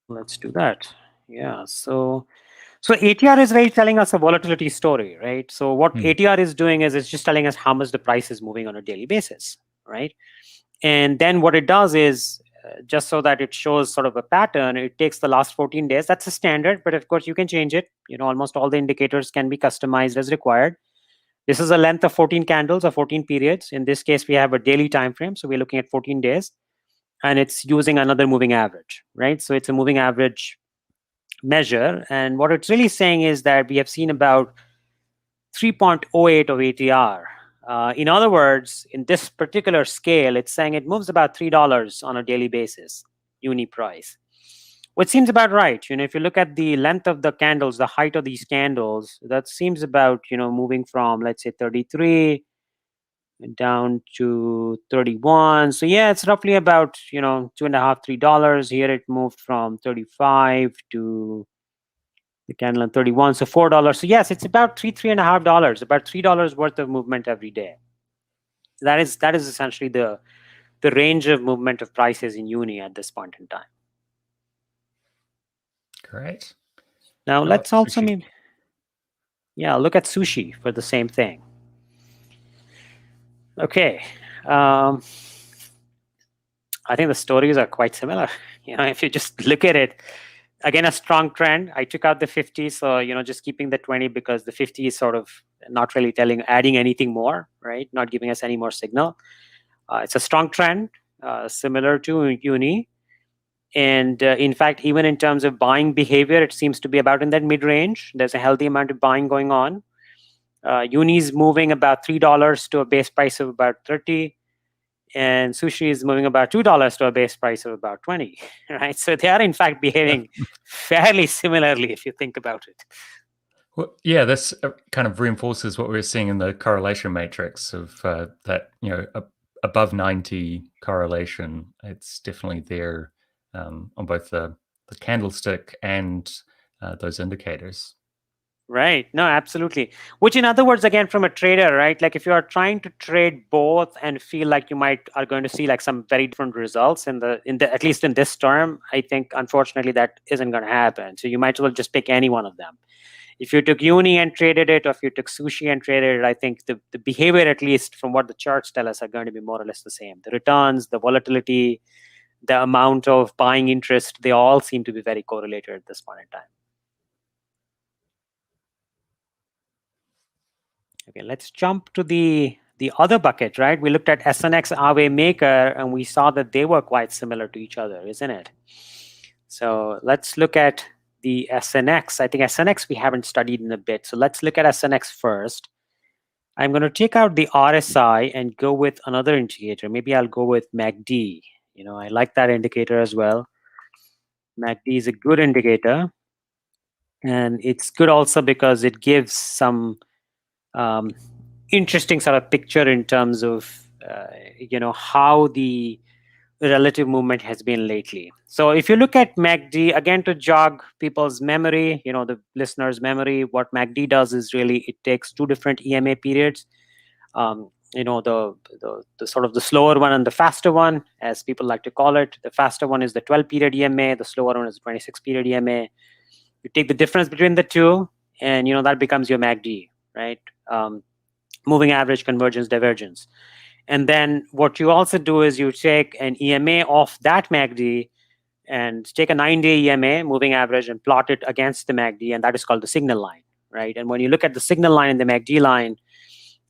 Let's do that. Yeah, so ATR is really telling us a volatility story, right? So what ATR is doing is it's just telling us how much the price is moving on a daily basis, right? And then what it does is just so that it shows sort of a pattern, it takes the last 14 days. That's a standard, but of course you can change it. Almost all the indicators can be customized as required. This is a length of 14 candles or 14 periods. In this case, we have a daily time frame, so we're looking at 14 days, and it's using another moving average, right? So it's a moving average measure, and what it's really saying is that we have seen about 3.08 of ATR. In other words, in this particular scale, it's saying it moves about $3 on a daily basis, uni price, which seems about right. If you look at the length of the candles, the height of these candles, that seems about, moving from, let's say, 33 down to 31. So yeah, it's roughly about, $2.5, $3. Here it moved from 35 to the candle on 31, so $4. So yes, it's about $3.5, about $3 worth of movement every day. That is essentially the range of movement of prices in uni at this point in time. Great. Now let's also look at sushi for the same thing. Okay, I think the stories are quite similar. If you just look at it, again, a strong trend. I took out the 50, so just keeping the 20 because the 50 is sort of not really adding anything more, right? Not giving us any more signal. It's a strong trend, similar to uni. And in fact, even in terms of buying behavior, it seems to be about in that mid-range. There's a healthy amount of buying going on. Uni is moving about $3 to a base price of about 30. And sushi is moving about $2 to a base price of about 20, right? So they are in fact behaving fairly similarly if you think about it. Well, yeah, this kind of reinforces what we're seeing in the correlation matrix of that, above 90 correlation. It's definitely there on both the candlestick and those indicators. Right. No, absolutely. Which, in other words, again, from a trader, right? Like if you are trying to trade both and feel like you are going to see like some very different results in the at least in this term, I think unfortunately that isn't going to happen. So you might as well just pick any one of them. if you took Uni and traded it, or if you took Sushi and traded it, I think the behavior, at least from what the charts tell us, are going to be more or less the same. The returns, the volatility, the amount of buying interest, they all seem to be very correlated at this point in time. Okay, let's jump to the other bucket, right? We looked at SNX, Aave, Maker, and we saw that they were quite similar to each other, isn't it? So let's look at the SNX. I think SNX we haven't studied in a bit. So let's look at SNX first. I'm going to take out the RSI and go with another indicator. Maybe I'll go with MACD. You know, I like that indicator as well. MACD is a good indicator. And it's good also because it gives some interesting sort of picture in terms of, you know, how the relative movement has been lately. So if you look at MACD, again, to jog people's memory, you know, the listeners' memory, what MACD does is really it takes two different EMA periods. You know, the sort of the slower one and the faster one, as people like to call it. The faster one is the 12-period EMA. The slower one is the 26-period EMA. You take the difference between the two, and you know that becomes your MACD, right? Moving average, convergence, divergence. And then what you also do is you take an EMA off that MACD and take a 9-day EMA, moving average, and plot it against the MACD, and that is called the signal line, right? And when you look at the signal line and the MACD line,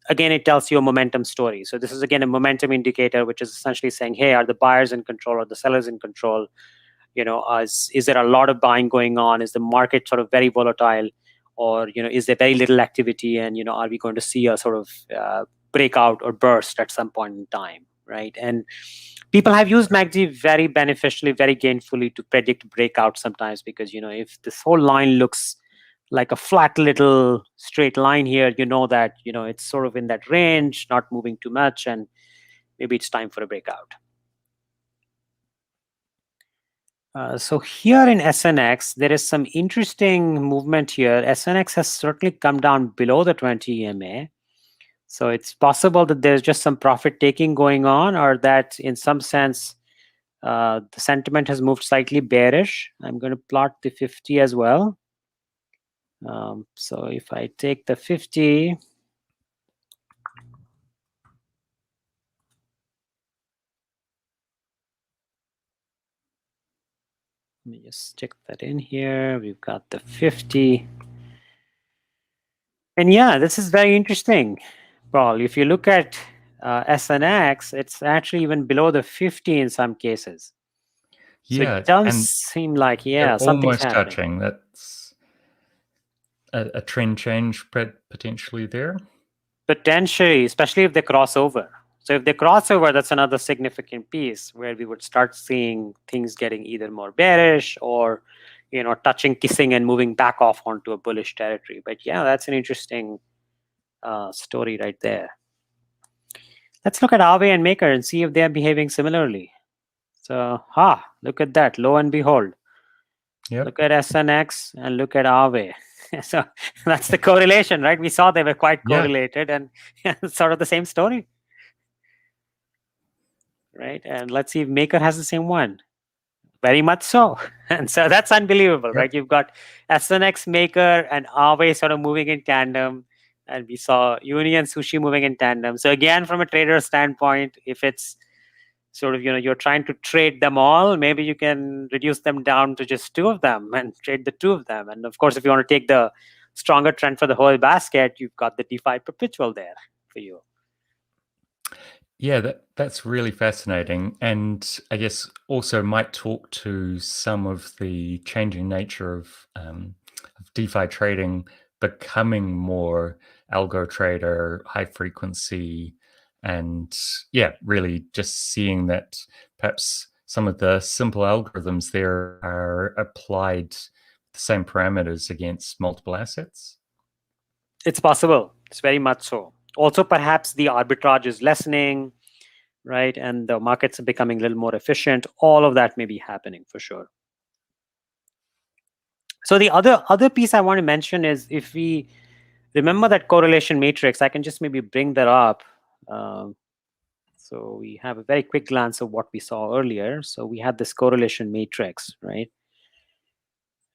again, it tells you a momentum story. So this is, again, a momentum indicator, which is essentially saying, hey, are the buyers in control or the sellers in control? You know, is there a lot of buying going on? Is the market sort of very volatile? Or, you know, is there very little activity? And, you know, are we going to see a sort of breakout or burst at some point in time, right? And people have used MACD very beneficially, very gainfully to predict breakout sometimes, because, you know, if this whole line looks like a flat little straight line here, you know that, you know, it's sort of in that range, not moving too much, and maybe it's time for a breakout. So here in SNX, there is some interesting movement here. SNX has certainly come down below the 20 EMA. So it's possible that there's just some profit taking going on, or that in some sense, the sentiment has moved slightly bearish. I'm going to plot the 50 as well. So if I take the 50, let me just stick that in here. We've got the 50. And yeah, this is very interesting, Paul. If you look at SNX, it's actually even below the 50 in some cases. So Yeah, it does seem like, yeah, something's almost happening. touching. That's a trend change potentially there. Potentially, especially if they cross over. So if they cross over, that's another significant piece where we would start seeing things getting either more bearish or, you know, touching, kissing, and moving back off onto a bullish territory. But yeah, that's an interesting story right there. Let's look at Aave and Maker and see if they're behaving similarly. So, look at that. Lo and behold. Yep. Look at SNX and look at Aave. So that's the correlation, right? We saw they were quite correlated, and sort of the same story. Right? And let's see if Maker has the same one. Very much so. And so that's unbelievable, right? You've got SNX, Maker, and Aave sort of moving in tandem. And we saw Uni and Sushi moving in tandem. So again, from a trader standpoint, if it's sort of, you know, you're trying to trade them all, maybe you can reduce them down to just two of them and trade the two of them. And of course, if you want to take the stronger trend for the whole basket, you've got the DeFi Perpetual there for you. Yeah, that's really fascinating. And I guess also might talk to some of the changing nature of DeFi trading becoming more algo trader, high frequency, and yeah, really just seeing that perhaps some of the simple algorithms there are applied the same parameters against multiple assets. It's possible. It's very much so. Also, perhaps the arbitrage is lessening, right? And the markets are becoming a little more efficient. All of that may be happening for sure. So the other piece I want to mention is, if we remember that correlation matrix, I can just maybe bring that up. So we have a very quick glance of what we saw earlier. So we had this correlation matrix, right?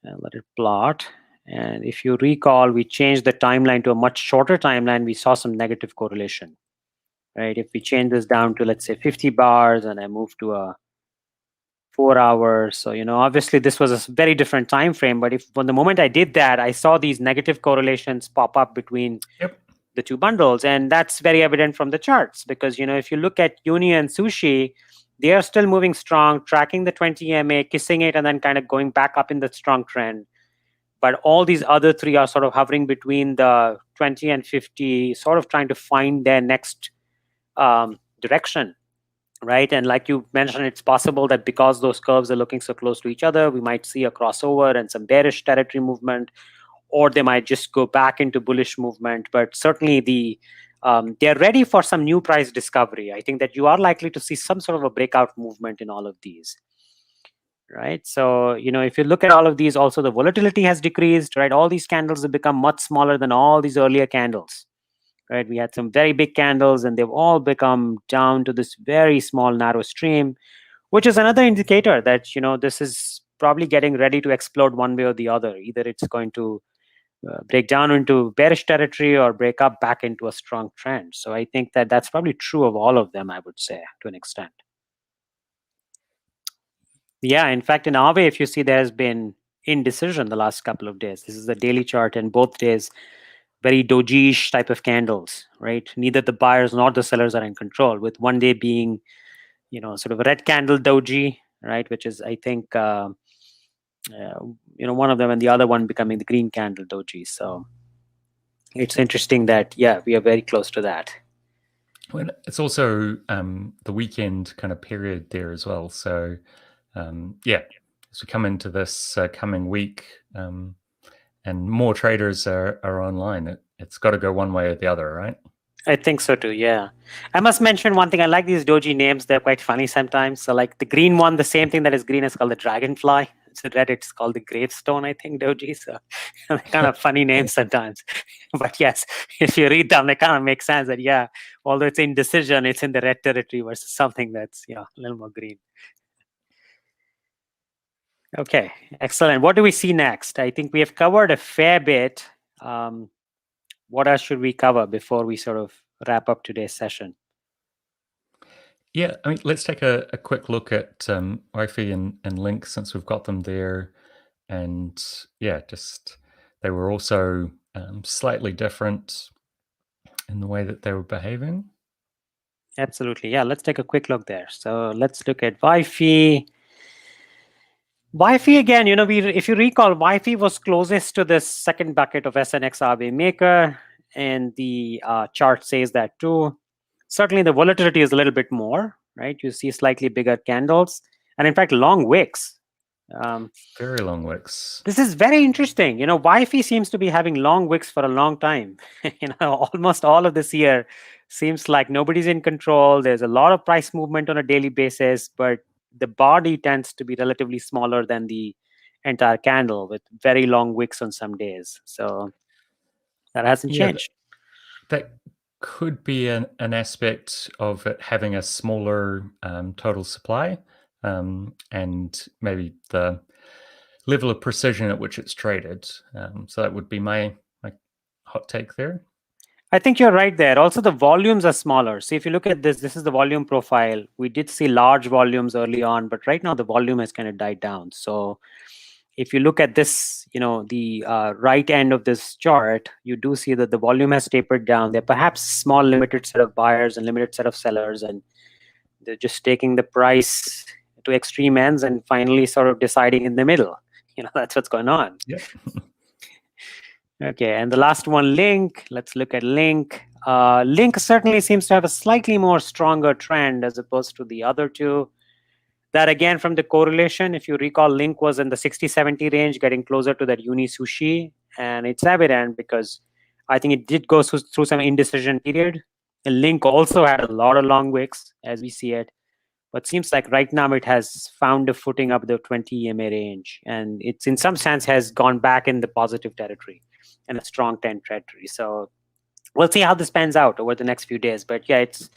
And let it plot. And if you recall, we changed the timeline to a much shorter timeline. We saw some negative correlation, right? If we change this down to, let's say, 50 bars, and I move to a 4 hours, so obviously this was a very different time frame. But from the moment I did that, I saw these negative correlations pop up between the two bundles, and that's very evident from the charts, because if you look at UNI and SSUSHI, they are still moving strong, tracking the 20 EMA, kissing it, and then kind of going back up in the strong trend. But all these other three are sort of hovering between the 20 and 50, sort of trying to find their next direction, right? And like you mentioned, it's possible that because those curves are looking so close to each other, we might see a crossover and some bearish territory movement, or they might just go back into bullish movement. But certainly they're ready for some new price discovery. I think that you are likely to see some sort of a breakout movement in all of these. Right. So, if you look at all of these, also the volatility has decreased, right? All these candles have become much smaller than all these earlier candles, right? We had some very big candles, and they've all become down to this very small, narrow stream, which is another indicator that, this is probably getting ready to explode one way or the other. Either it's going to break down into bearish territory or break up back into a strong trend. So I think that that's probably true of all of them, I would say, to an extent. Yeah, in fact, in Aave, if you see, there has been indecision the last couple of days. This is the daily chart, and both days, very doji-ish type of candles, right? Neither the buyers nor the sellers are in control, with one day being, sort of a red candle doji, right? Which is, I think, one of them, and the other one becoming the green candle doji. So it's interesting that, yeah, we are very close to that. Well, it's also the weekend kind of period there as well. So, yeah, as we come into this coming week, and more traders are online, it's got to go one way or the other, right? I think so too, yeah. I must mention one thing. I like these doji names. They're quite funny sometimes. So like the green one, the same thing that is green is called the dragonfly. It's red, it's called the gravestone, I think, doji. So they're kind of funny names sometimes. But yes, if you read them, they kind of make sense that, yeah, although it's indecision, it's in the red territory versus something that's, a little more green. Okay, excellent. What do we see next? I think we have covered a fair bit. What else should we cover before we sort of wrap up today's session? Yeah, I mean, let's take a quick look at Wi-Fi and Link, since we've got them there. And yeah, just they were also slightly different in the way that they were behaving. Absolutely. Yeah, let's take a quick look there. So let's look at Wi-Fi. Wi-Fi again, if you recall, Wi-Fi was closest to this second bucket of SNX Aave maker, and the chart says that too. Certainly the volatility is a little bit more, right? You see slightly bigger candles, and in fact, long wicks. Very long wicks. This is very interesting. Wi-Fi seems to be having long wicks for a long time. Almost all of this year seems like nobody's in control. There's a lot of price movement on a daily basis, but the body tends to be relatively smaller than the entire candle, with very long wicks on some days. So that hasn't changed. That could be an aspect of it having a smaller total supply, and maybe the level of precision at which it's traded. So that would be my hot take there. I think you're right there. Also, the volumes are smaller. So if you look at this is the volume profile. We did see large volumes early on, but right now the volume has kind of died down. So if you look at this, the right end of this chart, you do see that the volume has tapered down. There are perhaps small limited set of buyers and limited set of sellers, and they're just taking the price to extreme ends and finally sort of deciding in the middle. That's what's going on. Yeah. Okay, and the last one, Link. Let's look at Link. Link certainly seems to have a slightly more stronger trend as opposed to the other two. That again, from the correlation, if you recall, Link was in the 60-70 range, getting closer to that UNI SSUSHI. And it's evident because I think it did go through some indecision period. And Link also had a lot of long wicks as we see it. But seems like right now it has found a footing up the 20 EMA range. And it's in some sense has gone back in the positive territory and a strong 10 territory. So we'll see how this pans out over the next few days. But yeah, it's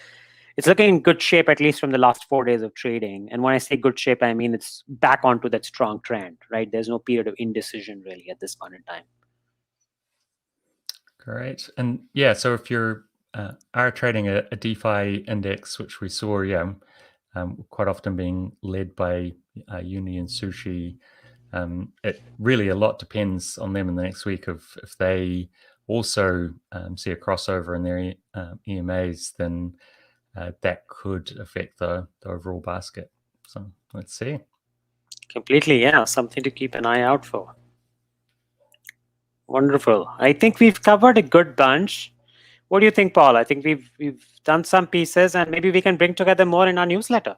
looking in good shape, at least from the last 4 days of trading. And when I say good shape, I mean it's back onto that strong trend, right? There's no period of indecision really at this point in time. Great. And yeah, so if you're are trading a DeFi index, which we saw, quite often being led by UNI and SSUSHI, it really a lot depends on them in the next week. If they also see a crossover in their EMAs, then that could affect the overall basket. So let's see. Completely, yeah, something to keep an eye out for. Wonderful. I think we've covered a good bunch. What do you think, Paul? I think we've done some pieces, and maybe we can bring together more in our newsletter.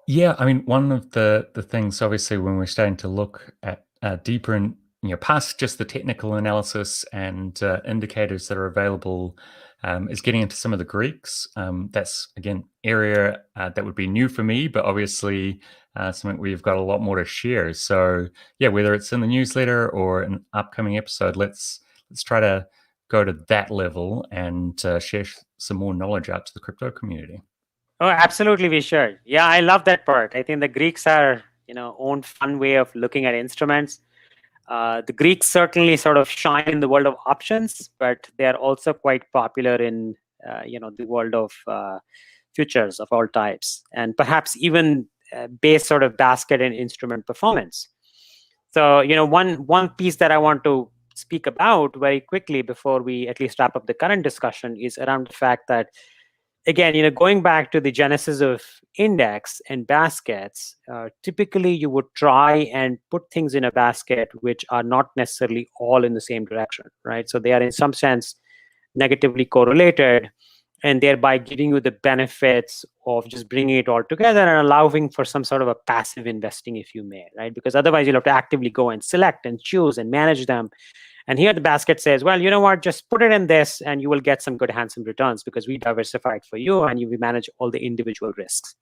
Yeah, I mean, one of the things, obviously, when we're starting to look at deeper in, past just the technical analysis and indicators that are available, is getting into some of the Greeks. That's, again, area that would be new for me, but obviously something we've got a lot more to share. So yeah, whether it's in the newsletter or an upcoming episode, let's try to go to that level and share some more knowledge out to the crypto community. Oh, absolutely, we should. Yeah, I love that part. I think the Greeks are, own fun way of looking at instruments. The Greeks certainly sort of shine in the world of options, but they are also quite popular in, the world of futures of all types, and perhaps even base sort of basket and instrument performance. So, one piece that I want to speak about very quickly before we at least wrap up the current discussion is around the fact that, again, going back to the genesis of index and baskets, typically you would try and put things in a basket which are not necessarily all in the same direction, right? So they are in some sense negatively correlated, and thereby giving you the benefits of just bringing it all together and allowing for some sort of a passive investing, if you may, right? Because otherwise you'll have to actively go and select and choose and manage them. And here the basket says, well, you know what, just put it in this and you will get some good handsome returns because we diversified for you and we manage all the individual risks.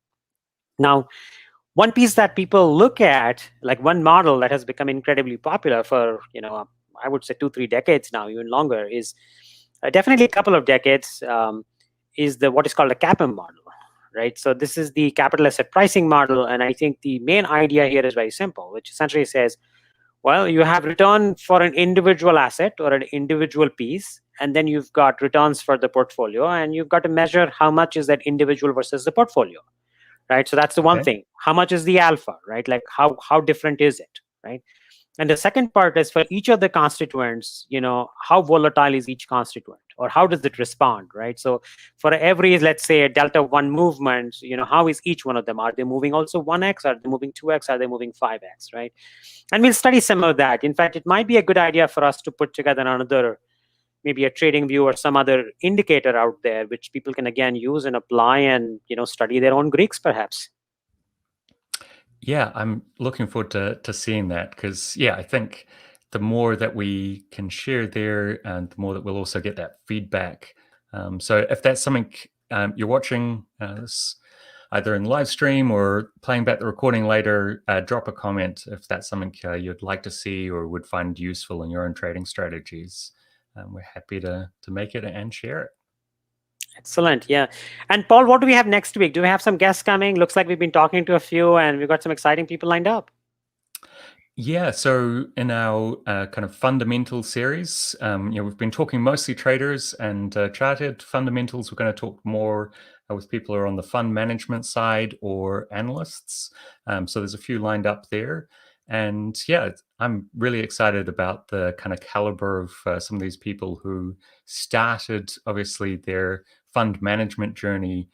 Now, one piece that people look at, like one model that has become incredibly popular for, I would say 2-3 decades now, even longer, is definitely a couple of decades, is what is called a CAPM model, right? So this is the capital asset pricing model. And I think the main idea here is very simple, which essentially says, well, you have return for an individual asset or an individual piece, and then you've got returns for the portfolio, and you've got to measure how much is that individual versus the portfolio, right? So that's the one thing. How much is the alpha, right? Like how different is it, right? And the second part is for each of the constituents, how volatile is each constituent or how does it respond, right? So for every, let's say, a delta 1 movement, how is each one of them? Are they moving also 1x? Are they moving 2x? Are they moving 5x, right? And we'll study some of that. In fact, it might be a good idea for us to put together another, maybe a trading view or some other indicator out there, which people can, again, use and apply and, study their own Greeks, perhaps. Yeah, I'm looking forward to seeing that because, I think the more that we can share there and the more that we'll also get that feedback. So if that's something you're watching this either in live stream or playing back the recording later, drop a comment if that's something you'd like to see or would find useful in your own trading strategies. We're happy to make it and share it. Excellent. Yeah. And Paul, what do we have next week? Do we have some guests coming? Looks like we've been talking to a few and we've got some exciting people lined up. Yeah, so in our kind of fundamental series, we've been talking mostly traders and chartered fundamentals. We're going to talk more with people who are on the fund management side or analysts. So there's a few lined up there. And yeah, I'm really excited about the kind of caliber of some of these people who started, obviously, their fund management journey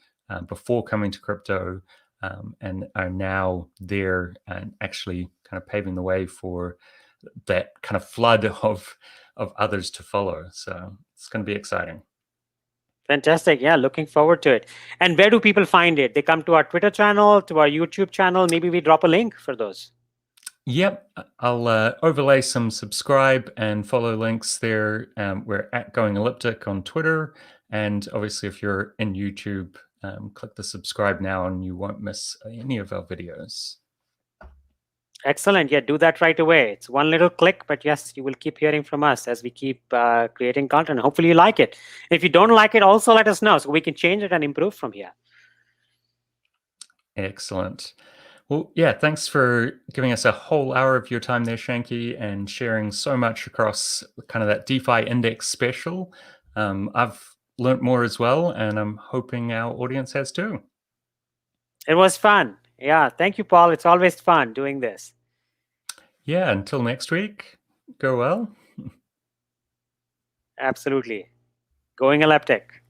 before coming to crypto and are now there and actually kind of paving the way for that kind of flood of others to follow. So it's going to be exciting. Fantastic. Yeah, looking forward to it. And where do people find it? They come to our Twitter channel, to our YouTube channel. Maybe we drop a link for those. Yep, I'll overlay some subscribe and follow links there. We're at Going Elliptic on Twitter. And obviously, if you're in YouTube, click the subscribe now and you won't miss any of our videos. Excellent. Yeah, do that right away. It's one little click, but yes, you will keep hearing from us as we keep creating content. Hopefully you like it. If you don't like it, also let us know so we can change it and improve from here. Excellent. Well, yeah, thanks for giving us a whole hour of your time there, Shanky, and sharing so much across kind of that DeFi index special. I've learnt more as well, and I'm hoping our audience has too. It was fun. Yeah, thank you, Paul. It's always fun doing this. Yeah, until next week, go well. Absolutely. Going Elliptic.